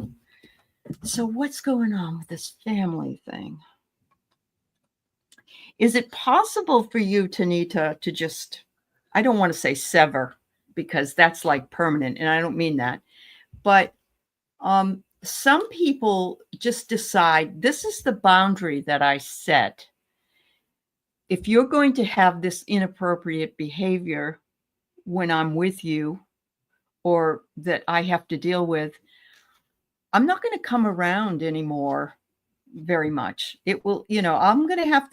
So what's going on with this family thing? Is it possible for you, Tanita, to just, I don't want to say sever because that's like permanent, and I don't mean that, but some people just decide this is the boundary that I set. If you're going to have this inappropriate behavior when I'm with you or that I have to deal with, I'm not going to come around anymore very much. It will, I'm going to have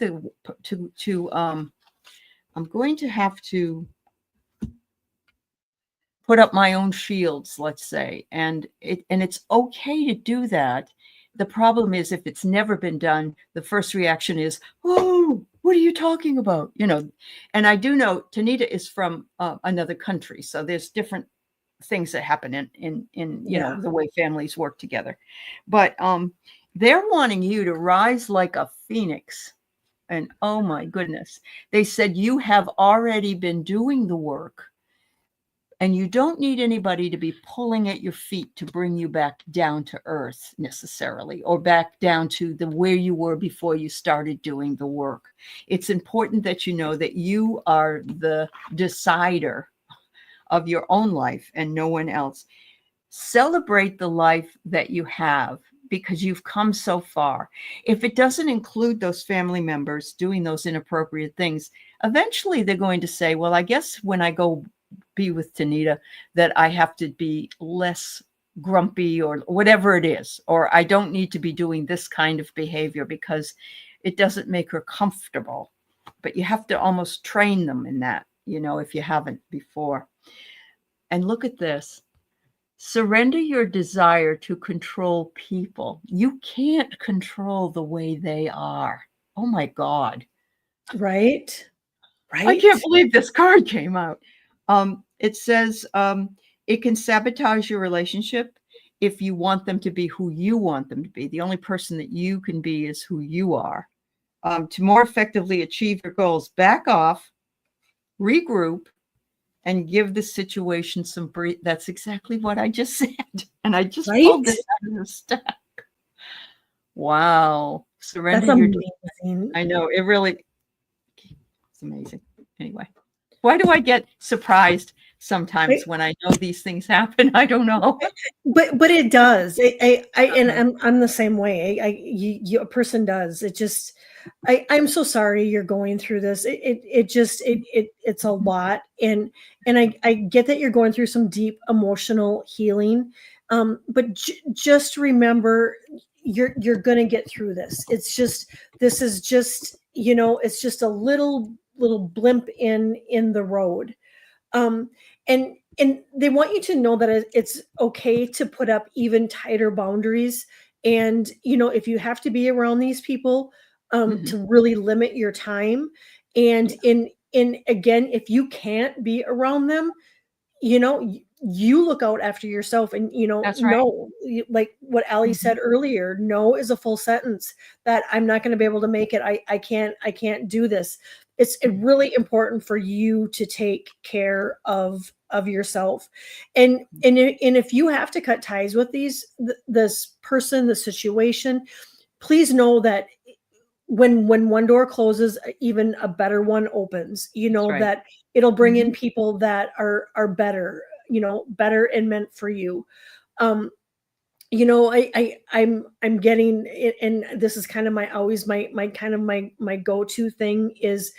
I'm going to have to put up my own shields, let's say, and it's okay to do that. The problem is if it's never been done, the first reaction is, "Oh, what are you talking about?" And I do know Tanita is from another country, so there's different things that happen in the way families work together. But they're wanting you to rise like a phoenix. And oh my goodness, they said you have already been doing the work. And you don't need anybody to be pulling at your feet to bring you back down to earth necessarily, or back down to where you were before you started doing the work. It's important that you know that you are the decider of your own life and no one else. Celebrate the life that you have because you've come so far. If it doesn't include those family members doing those inappropriate things, eventually they're going to say, well, I guess when I go be with Tanita that I have to be less grumpy or whatever it is, or I don't need to be doing this kind of behavior because it doesn't make her comfortable. But you have to almost train them in that, if you haven't before. And look at this. Surrender your desire to control people. You can't control the way they are. Oh my God. Right. I can't believe this card came out. It says it can sabotage your relationship if you want them to be who you want them to be. The only person that you can be is who you are. To more effectively achieve your goals, back off, regroup, and give the situation some breathe. That's exactly what I just said. And I just pulled this out of the stack. Wow. Surrender That's your amazing. I know, it's amazing. Anyway. Why do I get surprised sometimes when I know these things happen? I don't know. But it does. I'm the same way. A person does. It just I'm so sorry you're going through this. It's a lot. And I get that you're going through some deep emotional healing. But just remember you're going to get through this. This is just, it's just a little blimp in the road. And they want you to know that it's okay to put up even tighter boundaries. And, if you have to be around these people, to really limit your time. And again, if you can't be around them, you look out after yourself and, That's right. no, like what Allie said earlier, no is a full sentence that I'm not going to be able to make it. I can't do this. It's really important for you to take care of yourself. And if you have to cut ties with this person, the situation, please know that when one door closes, even a better one opens, right. that it'll bring in people that are better, better and meant for you. I'm getting it, and this is kind of my go-to thing is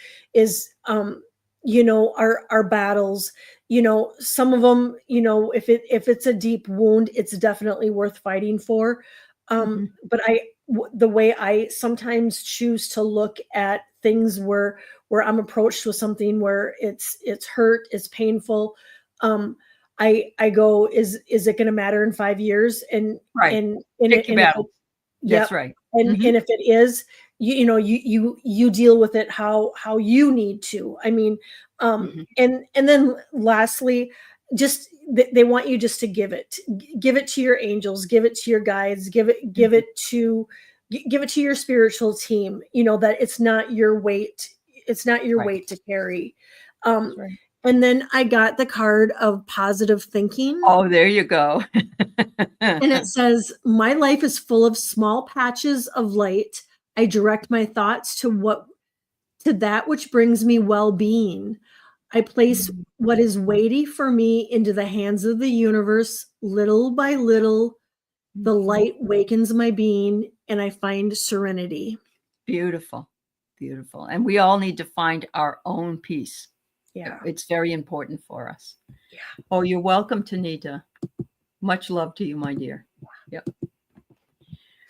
our battles. Some of them, if it's a deep wound, it's definitely worth fighting for. But the way I sometimes choose to look at things where I'm approached with something where it's hurt, it's painful. I go, is it going to matter in 5 years? And right. And Pick your battle. That's right. And if it is, you deal with it how you need to. I mean, and then lastly, just they want you just to give it to your angels, give it to your guides, give it to your spiritual team, that it's not your weight. It's not your weight to carry. And then I got the card of positive thinking. Oh, there you go. And it says, my life is full of small patches of light. I direct my thoughts to to that which brings me well-being. I place what is weighty for me into the hands of the universe. Little by little, the light wakens my being, and I find serenity. Beautiful. Beautiful. And we all need to find our own peace. Yeah. It's very important for us. Yeah. Oh, you're welcome, Tanita. Much love to you, my dear. Yep.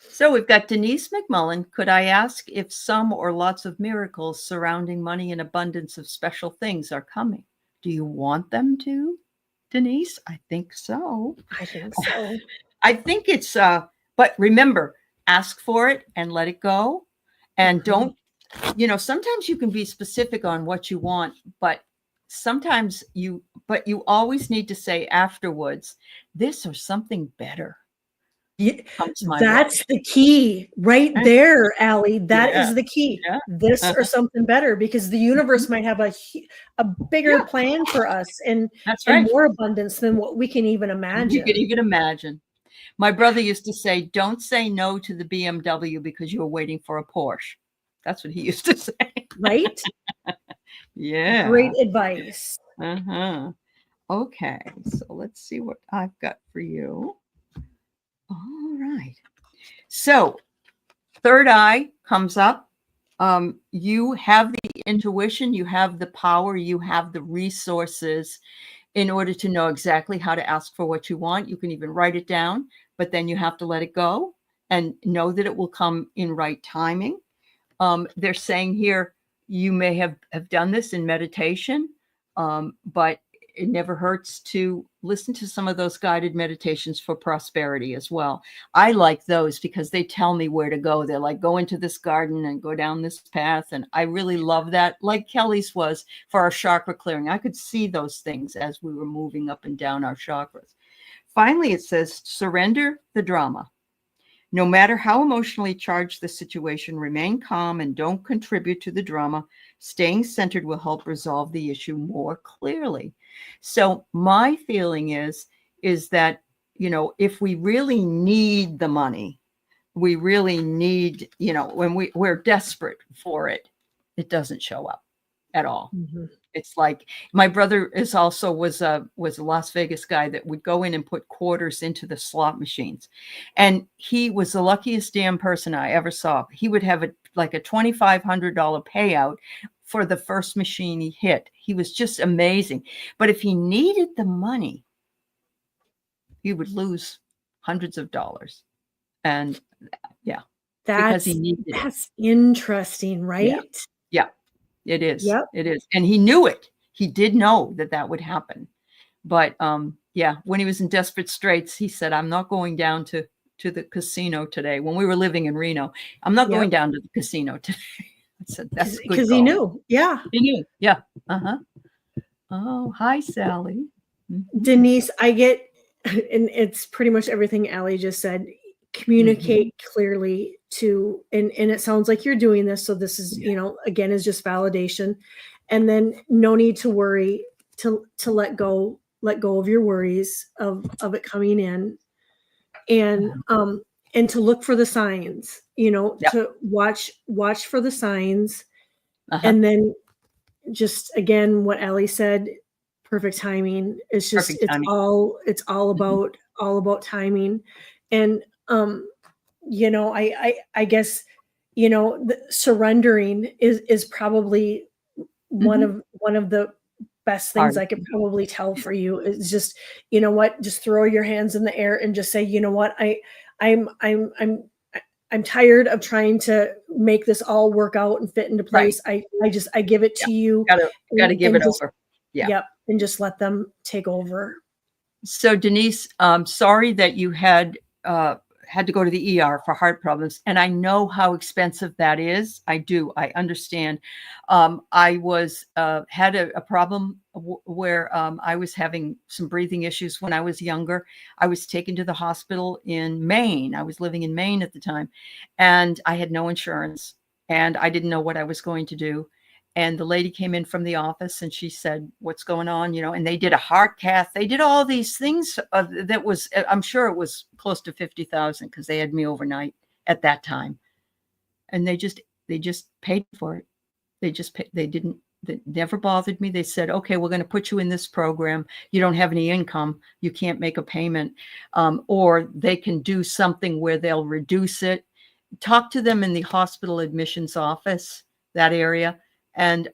So we've got Denise McMullen. Could I ask if some or lots of miracles surrounding money and abundance of special things are coming? Do you want them to, Denise? I think so. I think so. I think it's, but remember, ask for it and let it go. And don't, sometimes you can be specific on what you want, but sometimes you always need to say afterwards, this or something better. Yeah, Comes my that's way. the key right there, Allie. That is the key. Yeah. This or something better, because the universe might have a bigger plan for us and That's right. more abundance than what we can even imagine. You could even imagine. My brother used to say, don't say no to the BMW because you're waiting for a Porsche. That's what he used to say. Right? Yeah. Great advice. Uh-huh. Okay. So let's see what I've got for you. All right. So third eye comes up. You have the intuition, you have the power, you have the resources in order to know exactly how to ask for what you want. You can even write it down, but then you have to let it go and know that it will come in right timing. They're saying here, you may have done this in meditation, but it never hurts to listen to some of those guided meditations for prosperity as well. I like those because they tell me where to go. They're like, go into this garden and go down this path. And I really love that, like Kelly's was for our chakra clearing. I could see those things as we were moving up and down our chakras. Finally, it says, surrender the drama. No matter how emotionally charged the situation, remain calm and don't contribute to the drama. Staying centered will help resolve the issue more clearly. So my feeling is that, if we really need the money, we really need, when we're desperate for it, it doesn't show up at all. Mm-hmm. It's like my brother was a Las Vegas guy that would go in and put quarters into the slot machines. And he was the luckiest damn person I ever saw. He would have a $2,500 payout for the first machine he hit. He was just amazing. But if he needed the money, he would lose hundreds of dollars. And because he needed it. That's interesting, right? Yeah. It is. Yep. It is. And he knew it. He did know that would happen. But when he was in desperate straits, he said, I'm not going down to the casino today. When we were living in Reno, I'm not going down to the casino today. I said, that's good. Because he knew. Yeah. He knew. Yeah. Uh-huh. Oh, hi, Sally. Denise, I get, and it's pretty much everything Allie just said. Communicate clearly to, and it sounds like you're doing this. So this is, again, is just validation. And then no need to worry, to let go of your worries of it coming in, and to look for the signs, to watch for the signs. And then just, again, what Allie said, perfect timing. It's just, it's all about timing. And, I guess, surrendering is probably one of the best things I could probably tell for you is just, just throw your hands in the air and just say, I'm tired of trying to make this all work out and fit into place. Right. I give it to you. Gotta give it over. Yeah. Yep. And just let them take over. So Denise, sorry that you had to go to the ER for heart problems. And I know how expensive that is. I do. I understand. I had a problem where I was having some breathing issues when I was younger. I was taken to the hospital in Maine. I was living in Maine at the time, and I had no insurance, and I didn't know what I was going to do. And the lady came in from the office and she said, what's going on? And they did a heart cath. They did all these things that was, I'm sure it was close to 50,000 because they had me overnight at that time. And they just paid for it. They never bothered me. They said, okay, we're going to put you in this program. You don't have any income. You can't make a payment. Or they can do something where they'll reduce it. Talk to them in the hospital admissions office, that area. And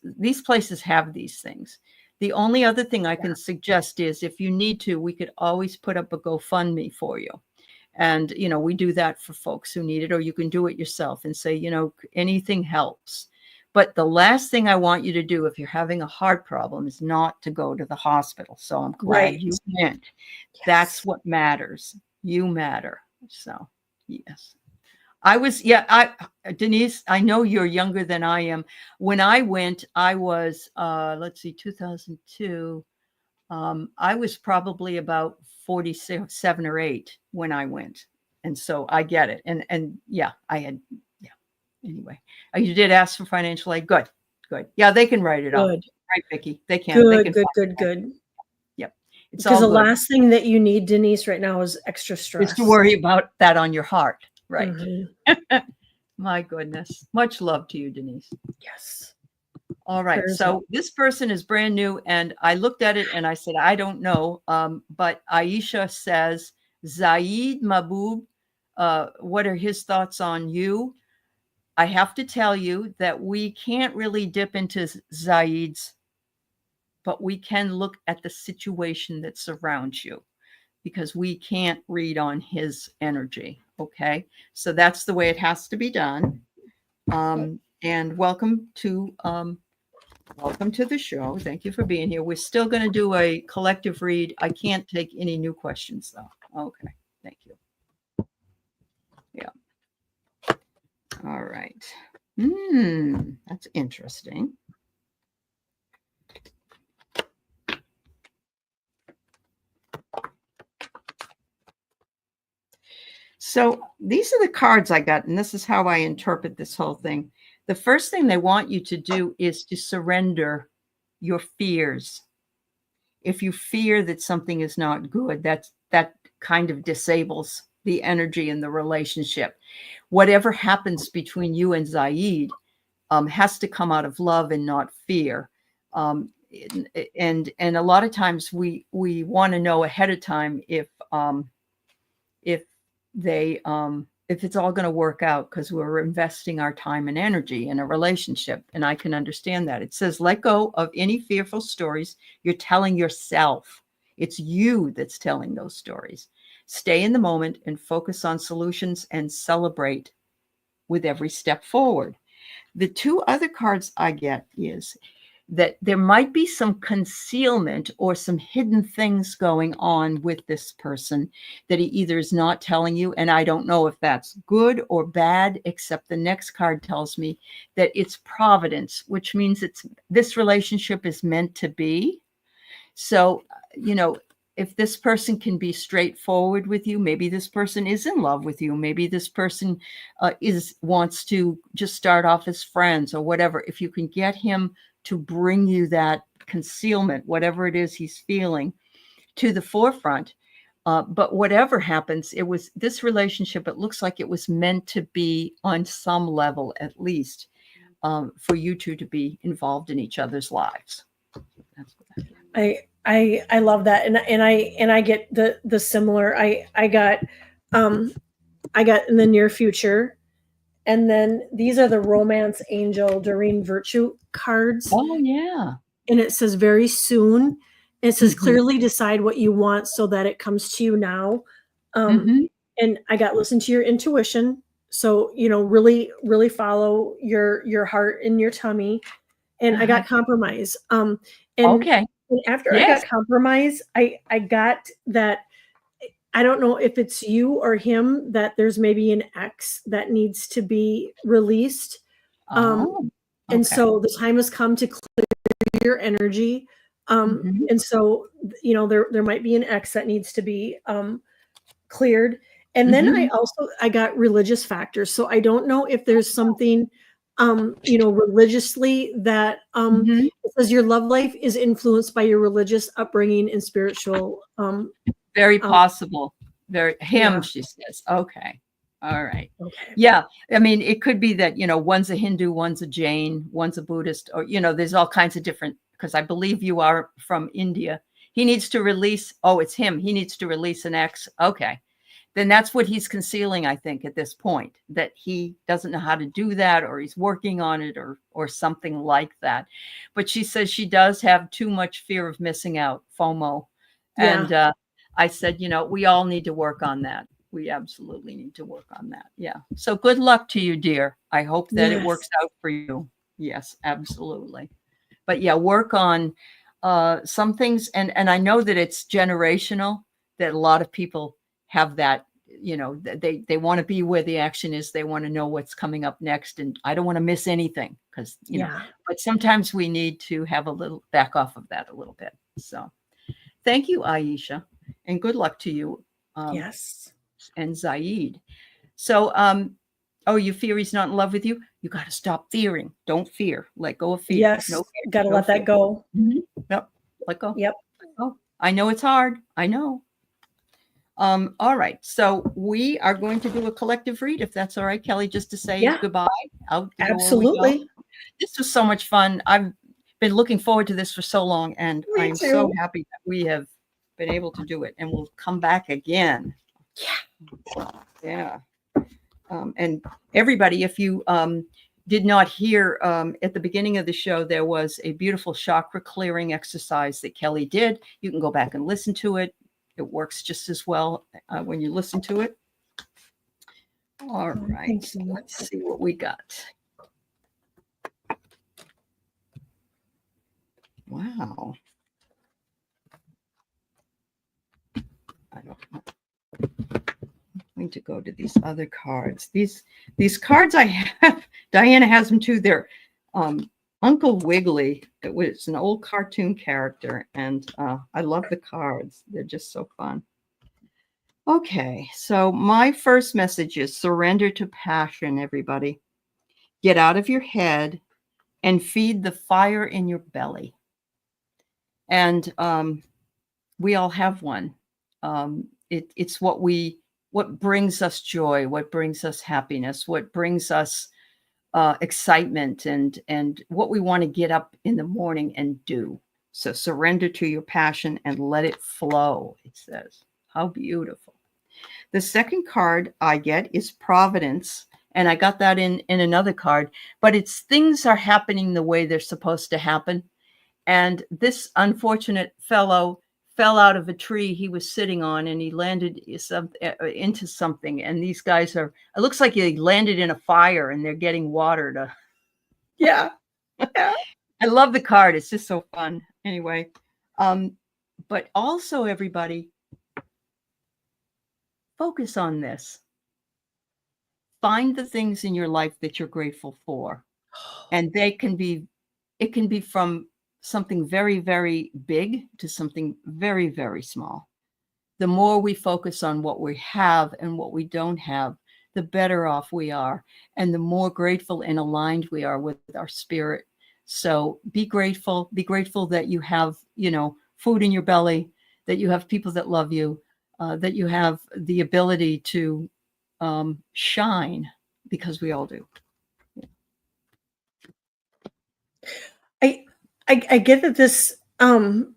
these places have these things. The only other thing I can suggest is if you need to, we could always put up a GoFundMe for you. And, we do that for folks who need it, or you can do it yourself and say, anything helps. But the last thing I want you to do if you're having a heart problem is not to go to the hospital. So I'm glad you went. Yes. That's what matters. You matter. So, yes. Denise, I know you're younger than I am. When I went, I was, 2002. I was probably about 47 or 8 when I went. And so I get it. And yeah, anyway, you did ask for financial aid. Good. Yeah, they can write it up. Right, Vicki? They can. Good. Yep. It's because all the last thing that you need, Denise, right now is extra stress. Is to worry about that on your heart. Right. Mm-hmm. My goodness. Much love to you, Denise. Yes. All right. So this person is brand new, and I looked at it and I said, I don't know. But Aisha says, Zaid Mahbub, what are his thoughts on you? I have to tell you that we can't really dip into Zaid's, but we can look at the situation that surrounds you, because we can't read on his energy. Okay. So that's the way it has to be done. And welcome to the show. Thank you for being here. We're still going to do a collective read. I can't take any new questions though. Okay. Thank you. Yeah. All right. That's interesting. So these are the cards I got, and this is how I interpret this whole thing. The first thing they want you to do is to surrender your fears. If you fear that something is not good, that kind of disables the energy in the relationship. Whatever happens between you and Zaid has to come out of love and not fear. And a lot of times we want to know ahead of time if it's all going to work out, because we're investing our time and energy in a relationship. And I can understand that. It says, let go of any fearful stories you're telling yourself. It's you that's telling those stories. Stay in the moment and focus on solutions and celebrate with every step forward. The two other cards I get is that there might be some concealment or some hidden things going on with this person that he either is not telling you, and I don't know if that's good or bad, except the next card tells me that it's providence, which means this relationship is meant to be. So, if this person can be straightforward with you, maybe this person is in love with you. Maybe this person wants to just start off as friends or whatever. If you can get him to bring you that concealment, whatever it is he's feeling, to the forefront. But whatever happens, this relationship, it looks like it was meant to be on some level, at least, for you two to be involved in each other's lives. That's what I love that. And I get the similar, I got in the near future. And then these are the Romance Angel Doreen Virtue cards. Oh, yeah. And it says very soon. It says clearly decide what you want so that it comes to you now. And I got listen to your intuition. So, really, really follow your heart and your tummy. And I got compromise. And after I got compromise, I got that. I don't know if it's you or him, that there's maybe an ex that needs to be released. And so the time has come to clear your energy. And so, there might be an ex that needs to be cleared. And then I got religious factors. So I don't know if there's something, religiously that it says your love life is influenced by your religious upbringing and spiritual very possible. She says. Okay. All right. Okay. Yeah. I mean, it could be that, one's a Hindu, one's a Jain, one's a Buddhist, or, there's all kinds of different, because I believe you are from India. He needs to release, oh, it's him. He needs to release an ex. Okay. Then that's what he's concealing, I think, at this point, that he doesn't know how to do that, or he's working on it, or something like that. But she says she does have too much fear of missing out, FOMO. Yeah. And I said, we all need to work on that. We absolutely need to work on that. Yeah. So good luck to you, dear. I hope that it works out for you. Yes, absolutely. But yeah, work on some things. And I know that it's generational, that a lot of people have that, they want to be where the action is. They want to know what's coming up next. And I don't want to miss anything because, but sometimes we need to have a little back off of that a little bit. So thank you, Aisha, and good luck to you. Yes. And Zaid. So, oh, you fear he's not in love with you? You got to stop fearing. Don't fear. Let go of fear. Yes. No fear. Got to let that go. Mm-hmm. Yep. Let go. Yep. Let go. I know it's hard. I know. All right. So we are going to do a collective read, if that's all right, Kelly, just to say goodbye. Out the Absolutely. door we go. This was so much fun. I've been looking forward to this for so long, and I'm so happy that we have been able to do it, and we'll come back again. Yeah. And everybody, if you did not hear at the beginning of the show, there was a beautiful chakra clearing exercise that Kelly did. You can go back and listen to it. It works just as well when you listen to it. All right. So let's see what we got. Wow. I don't know. I'm going to go to these other cards. These cards I have, Diana has them too. They're Uncle Wiggily. It was an old cartoon character, and I love the cards. They're just so fun. Okay, so my first message is surrender to passion, everybody. Get out of your head and feed the fire in your belly. And we all have one. It's what brings us joy, what brings us happiness, what brings us excitement, and what we want to get up in the morning and do. So surrender to your passion and let it flow, it says. How beautiful. The second card I get is Providence, and I got that in another card, but it's things are happening the way they're supposed to happen. And this unfortunate fellow fell out of a tree he was sitting on, and he landed into something. And these guys it looks like he landed in a fire, and they're getting water to. Yeah. I love the card. It's just so fun. Anyway, but also everybody, focus on this. Find the things in your life that you're grateful for. And it can be from something very, very big to something very, very small. The more we focus on what we have and what we don't have, the better off we are, and the more grateful and aligned we are with our spirit. So be grateful that you have, food in your belly, that you have people that love you, that you have the ability to shine, because we all do. I get that this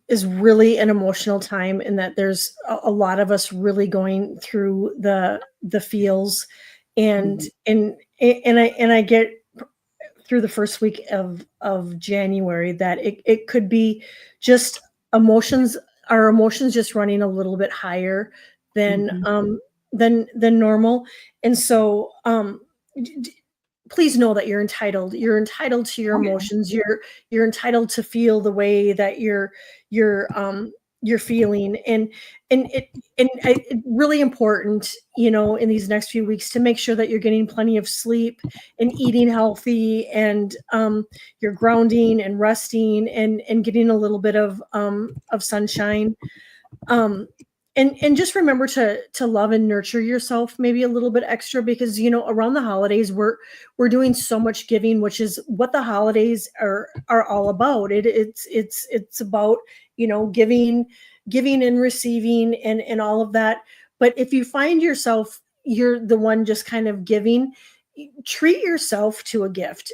is really an emotional time, and that there's a lot of us really going through the feels, and I get through the first week of January that it could be just our emotions just running a little bit higher than normal. And so please know that you're entitled to your emotions. You're entitled to feel the way that you're feeling, and it's really important, in these next few weeks, to make sure that you're getting plenty of sleep and eating healthy, and you're grounding and resting, and getting a little bit of sunshine. And just remember to love and nurture yourself maybe a little bit extra, because around the holidays we're doing so much giving, which is what the holidays are all about. It's about giving and receiving and all of that. But if you find yourself you're the one just kind of giving, treat yourself to a gift.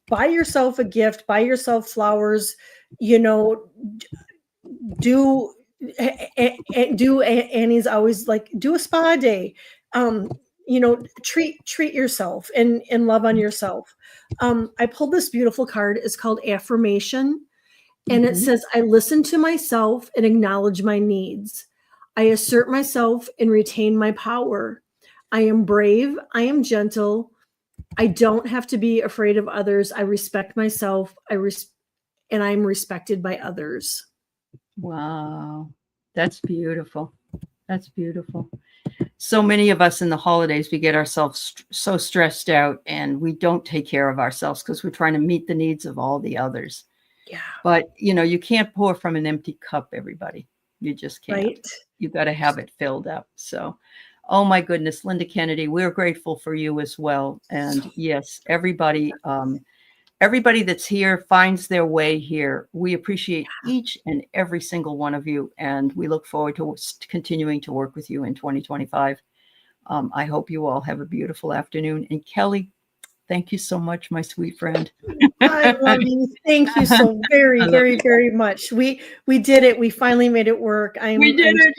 Buy yourself a gift, buy yourself flowers, do Annie's always like, do a spa day. Treat yourself and love on yourself. I pulled this beautiful card. It's called Affirmation. And it says, I listen to myself and acknowledge my needs. I assert myself and retain my power. I am brave. I am gentle. I don't have to be afraid of others. I respect myself. And I'm respected by others. Wow. That's beautiful. That's beautiful. So many of us in the holidays, we get ourselves so stressed out and we don't take care of ourselves because we're trying to meet the needs of all the others. Yeah. But, you can't pour from an empty cup, everybody. You just can't. Right. You got to have it filled up. So, oh my goodness, Linda Kennedy, we're grateful for you as well. And yes, everybody that's here finds their way here. We appreciate each and every single one of you. And we look forward to continuing to work with you in 2025. I hope you all have a beautiful afternoon. And Kelly, thank you so much, my sweet friend. I love you. Thank you so very, very, very much. We did it. We finally made it work. We did it.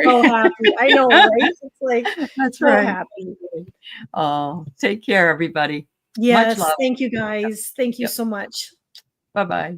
So happy. I know, right? It's like, that's so right. happy. Oh, take care, everybody. Yes. Much love. Thank you, guys. Thank you so much. Bye-bye.